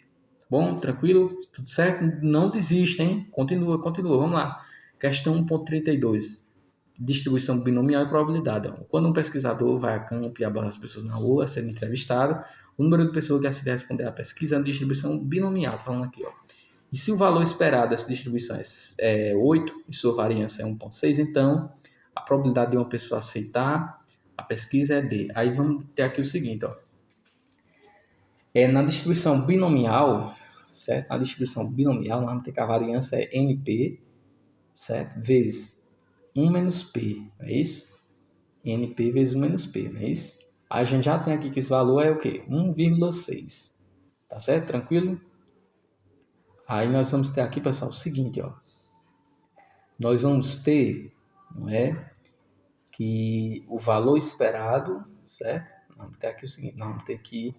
Bom, tranquilo? Tudo certo? Não desista, hein? Continua. Vamos lá. Questão 1.32. Distribuição binomial e probabilidade. Quando um pesquisador vai a campo e aborda as pessoas na rua, sendo entrevistado, o número de pessoas que aceitam responder à pesquisa é uma distribuição binomial. Estou falando aqui, ó. E se o valor esperado dessa distribuição é 8 e sua variância é 1,6, então a probabilidade de uma pessoa aceitar a pesquisa é D. Aí vamos ter aqui o seguinte, ó. Na distribuição binomial, certo? Na distribuição binomial, nós vamos ter que a variância é NP, certo? Vezes 1 menos P, não é isso? NP vezes 1 menos P, não é isso? Aí a gente já tem aqui que esse valor é o quê? 1,6. Tá certo? Tranquilo? Aí nós vamos ter aqui, pessoal, o seguinte, ó. Nós vamos ter, não é? Que o valor esperado, certo? Nós vamos ter aqui o seguinte, nós vamos ter aqui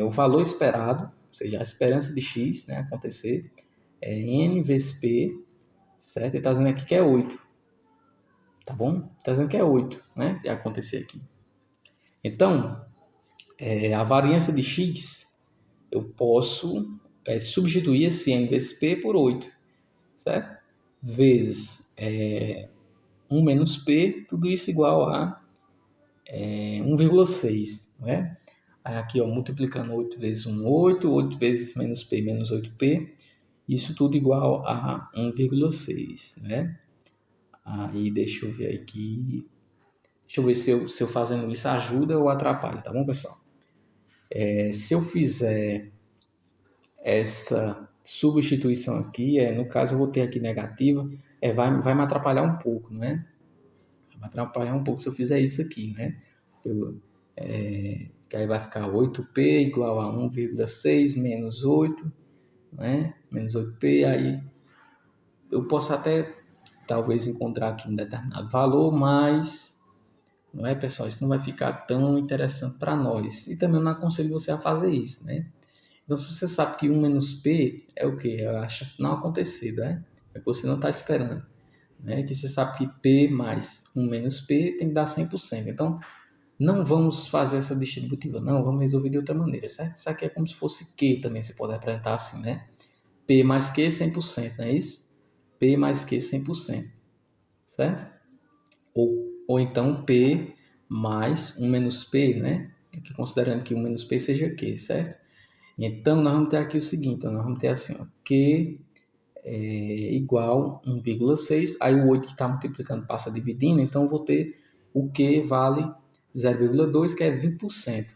o valor esperado, ou seja, a esperança de X, né, acontecer, é N vezes P, certo? Ele está dizendo aqui que é 8. Tá bom? Está dizendo que é 8, né? De acontecer aqui. Então, a variância de X, eu posso substituir esse N vezes P por 8, certo? Vezes 1 menos P, tudo isso igual a 1,6, não é? Aí aqui, ó, multiplicando 8 vezes 1, 8, 8 vezes menos P, menos 8P, isso tudo igual a 1,6, né? Aí, deixa eu ver aqui. Deixa eu ver se eu fazendo isso ajuda ou atrapalha, tá bom, pessoal? Se eu fizer essa substituição aqui, no caso eu vou ter aqui negativa, vai me atrapalhar um pouco, não é? Vai me atrapalhar um pouco se eu fizer isso aqui, né? Que aí vai ficar 8p igual a 1,6 menos 8, né? Menos 8p, aí eu posso até talvez encontrar aqui um determinado valor, mas não é, pessoal? Isso não vai ficar tão interessante para nós. E também não aconselho você a fazer isso, né? Então, se você sabe que 1 menos P é o quê? É a chance de não acontecer, né? É que você não está esperando. Né? Que você sabe que P mais 1 menos P tem que dar 100%. Então, não vamos fazer essa distributiva, não. Vamos resolver de outra maneira, certo? Isso aqui é como se fosse Q também, você pode representar assim, né? P mais Q 100%, não é isso? P mais Q 100%, certo? Ou então P mais 1 menos P, né? Aqui considerando que 1 menos P seja Q, certo? Então, nós vamos ter aqui o seguinte, nós vamos ter assim, ó, Q igual 1,6, aí o 8 que está multiplicando passa dividindo, então eu vou ter o Q vale 0,2, que é 20%.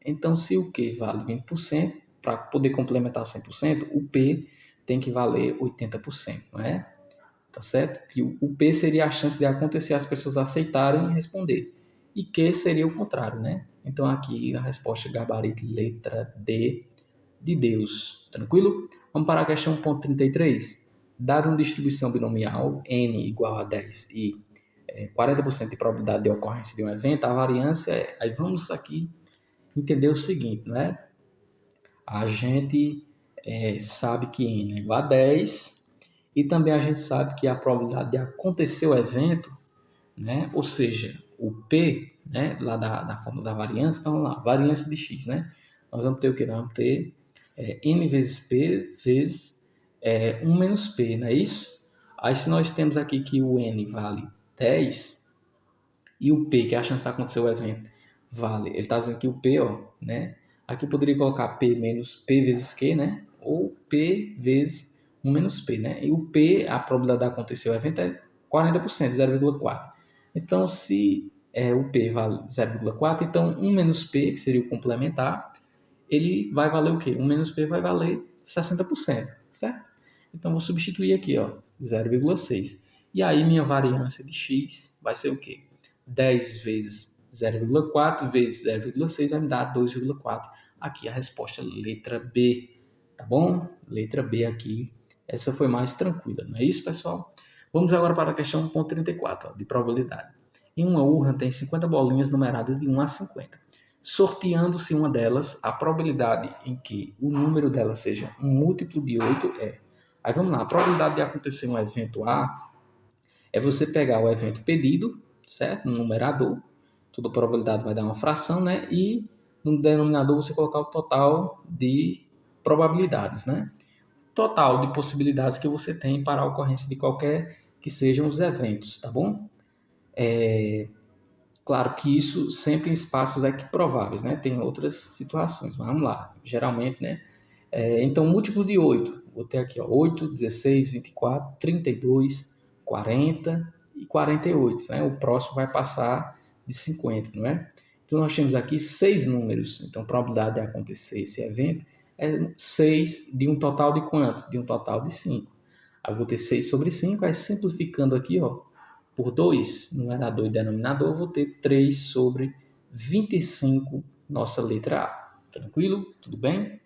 Então, se o Q vale 20%, para poder complementar 100%, o P tem que valer 80%, não é? Tá certo? E o P seria a chance de acontecer as pessoas aceitarem e responder. E Q seria o contrário, né? Então, aqui a resposta gabarito letra D de Deus. Tranquilo? Vamos para a questão 1.33. Dada uma distribuição binomial n igual a 10 e 40% de probabilidade de ocorrência de um evento, a variância é... Aí vamos aqui entender o seguinte, né? A gente sabe que n é igual a 10 e também a gente sabe que a probabilidade de acontecer o evento, né? Ou seja, o P, né? Lá da forma da variância, então vamos lá, variância de x, né? Nós vamos ter o que? Nós vamos ter n vezes p vezes 1 menos p, não é isso? Aí se nós temos aqui que o n vale 10 e o p, que é a chance de acontecer o evento, vale, ele está dizendo que o p, ó, né? Aqui eu poderia colocar p menos p vezes q, né? Ou p vezes 1 menos p, né? E o p, a probabilidade de acontecer o evento é 40%, 0,4. Então, se o p vale 0,4, então 1 menos p, que seria o complementar, ele vai valer o quê? 1 menos P vai valer 60%, certo? Então, vou substituir aqui, ó, 0,6. E aí, minha variância de x vai ser o quê? 10 vezes 0,4 vezes 0,6 vai me dar 2,4. Aqui a resposta letra B, tá bom? Letra B aqui. Essa foi mais tranquila, não é isso, pessoal? Vamos agora para a questão 1.34, ó, de probabilidade. Em uma urna tem 50 bolinhas numeradas de 1 a 50. Sorteando-se uma delas, a probabilidade em que o número dela seja um múltiplo de 8 é... Aí vamos lá, a probabilidade de acontecer um evento A é você pegar o evento pedido, certo? No numerador, toda probabilidade vai dar uma fração, né? E no denominador você colocar o total de probabilidades, né? Total de possibilidades que você tem para a ocorrência de qualquer que sejam os eventos, tá bom? Claro que isso sempre em espaços equiprováveis, né? Tem outras situações, mas vamos lá. Geralmente, né? Então, múltiplo de 8. Vou ter aqui, ó, 8, 16, 24, 32, 40 e 48. Né? O próximo vai passar de 50, não é? Então, nós temos aqui 6 números. Então, a probabilidade de acontecer esse evento é 6 de um total de quanto? De um total de 5. Aí eu vou ter 6 sobre 5, aí simplificando aqui, ó, por 2, numerador e denominador, eu vou ter 3 sobre 25, nossa letra A. Tranquilo? Tudo bem?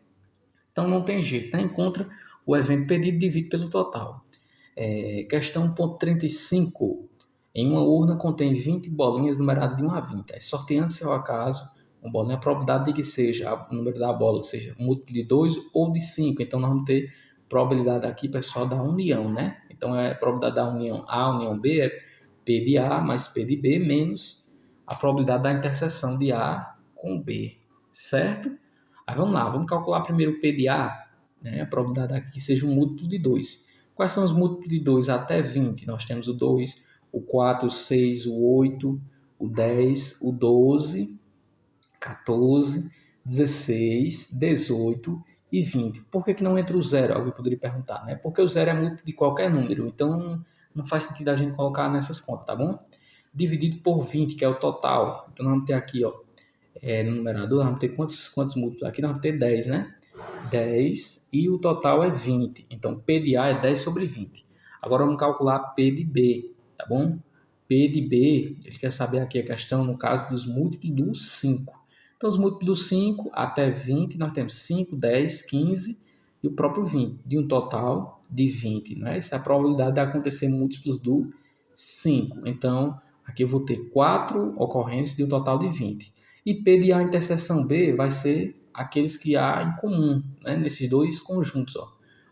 Então não tem jeito, né? Encontra o evento pedido e divide pelo total. Questão 1.35. Em uma urna contém 20 bolinhas numeradas de 1 a 20. Sorteando-se ao acaso uma bolinha, a probabilidade de que seja o número da bola seja múltiplo de 2 ou de 5. Então nós vamos ter probabilidade aqui, pessoal, da união, né? Então a probabilidade da união A, união B é P de A mais P de B menos a probabilidade da interseção de A com B, certo? Aí vamos lá, vamos calcular primeiro o P de A, né? A probabilidade aqui que seja um múltiplo de 2. Quais são os múltiplos de 2 até 20? Nós temos o 2, o 4, o 6, o 8, o 10, o 12, 14, 16, 18 e 20. Por que não entra o zero? Alguém poderia perguntar, né? Porque o zero é múltiplo de qualquer número, então não faz sentido a gente colocar nessas contas, tá bom? Dividido por 20, que é o total. Então nós vamos ter aqui, ó, no numerador, nós vamos ter quantos múltiplos? Aqui nós vamos ter 10, né? 10 e o total é 20. Então, P de A é 10 sobre 20. Agora vamos calcular P de B, tá bom? P de B, a gente quer saber aqui a questão no caso dos múltiplos do 5. Então, os múltiplos do 5 até 20, nós temos 5, 10, 15 e o próprio 20, de um total de 20. Né? Essa é a probabilidade de acontecer múltiplos do 5. Então, aqui eu vou ter 4 ocorrências de um total de 20. E P de A interseção B vai ser aqueles que há em comum, né? Nesses dois conjuntos. Ó.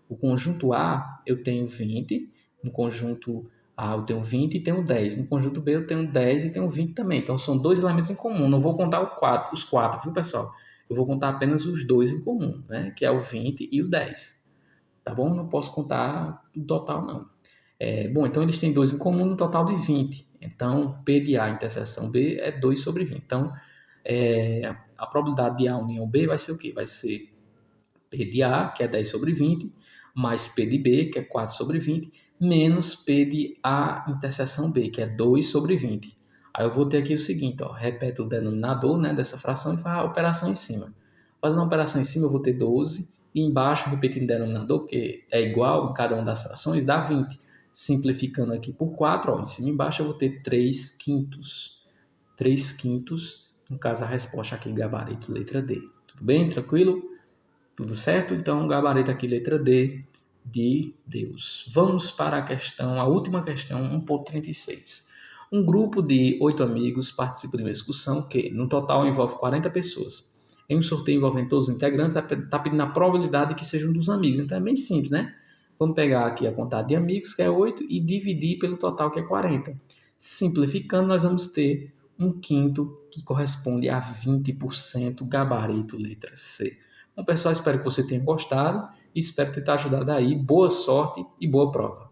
O conjunto A eu tenho 20, no conjunto A eu tenho 20 e tenho 10. No conjunto B eu tenho 10 e tenho 20 também. Então são dois elementos em comum. Não vou contar os quatro, viu, pessoal? Eu vou contar apenas os dois em comum, né? Que é o 20 e o 10. Tá bom? Não posso contar o total, não. Bom, então eles têm dois em comum no total de 20. Então, P de A interseção B é 2 sobre 20. Então, a probabilidade de A união B vai ser o quê? Vai ser P de A, que é 10 sobre 20, mais P de B, que é 4 sobre 20, menos P de A interseção B, que é 2 sobre 20. Aí eu vou ter aqui o seguinte, ó, repete o denominador, né, dessa fração e faz a operação em cima. Fazendo a operação em cima, eu vou ter 12, e embaixo, repetindo o denominador, que é igual em cada uma das frações, dá 20. Simplificando aqui por 4, ó, em cima e embaixo eu vou ter 3 quintos. 3 quintos, no caso a resposta aqui, gabarito, letra D. Tudo bem? Tranquilo? Tudo certo? Então, gabarito aqui, letra D, de Deus. Vamos para a questão, a última questão, 1.36. Um grupo de 8 amigos participa de uma excursão que, no total, envolve 40 pessoas. Em um sorteio envolvendo todos os integrantes, está pedindo a probabilidade de que sejam dos amigos. Então, é bem simples, né? Vamos pegar aqui a quantidade de amigos, que é 8, e dividir pelo total, que é 40. Simplificando, nós vamos ter 1/5, que corresponde a 20%, gabarito, letra C. Bom, pessoal, espero que você tenha gostado e espero ter te ajudado aí. Boa sorte e boa prova.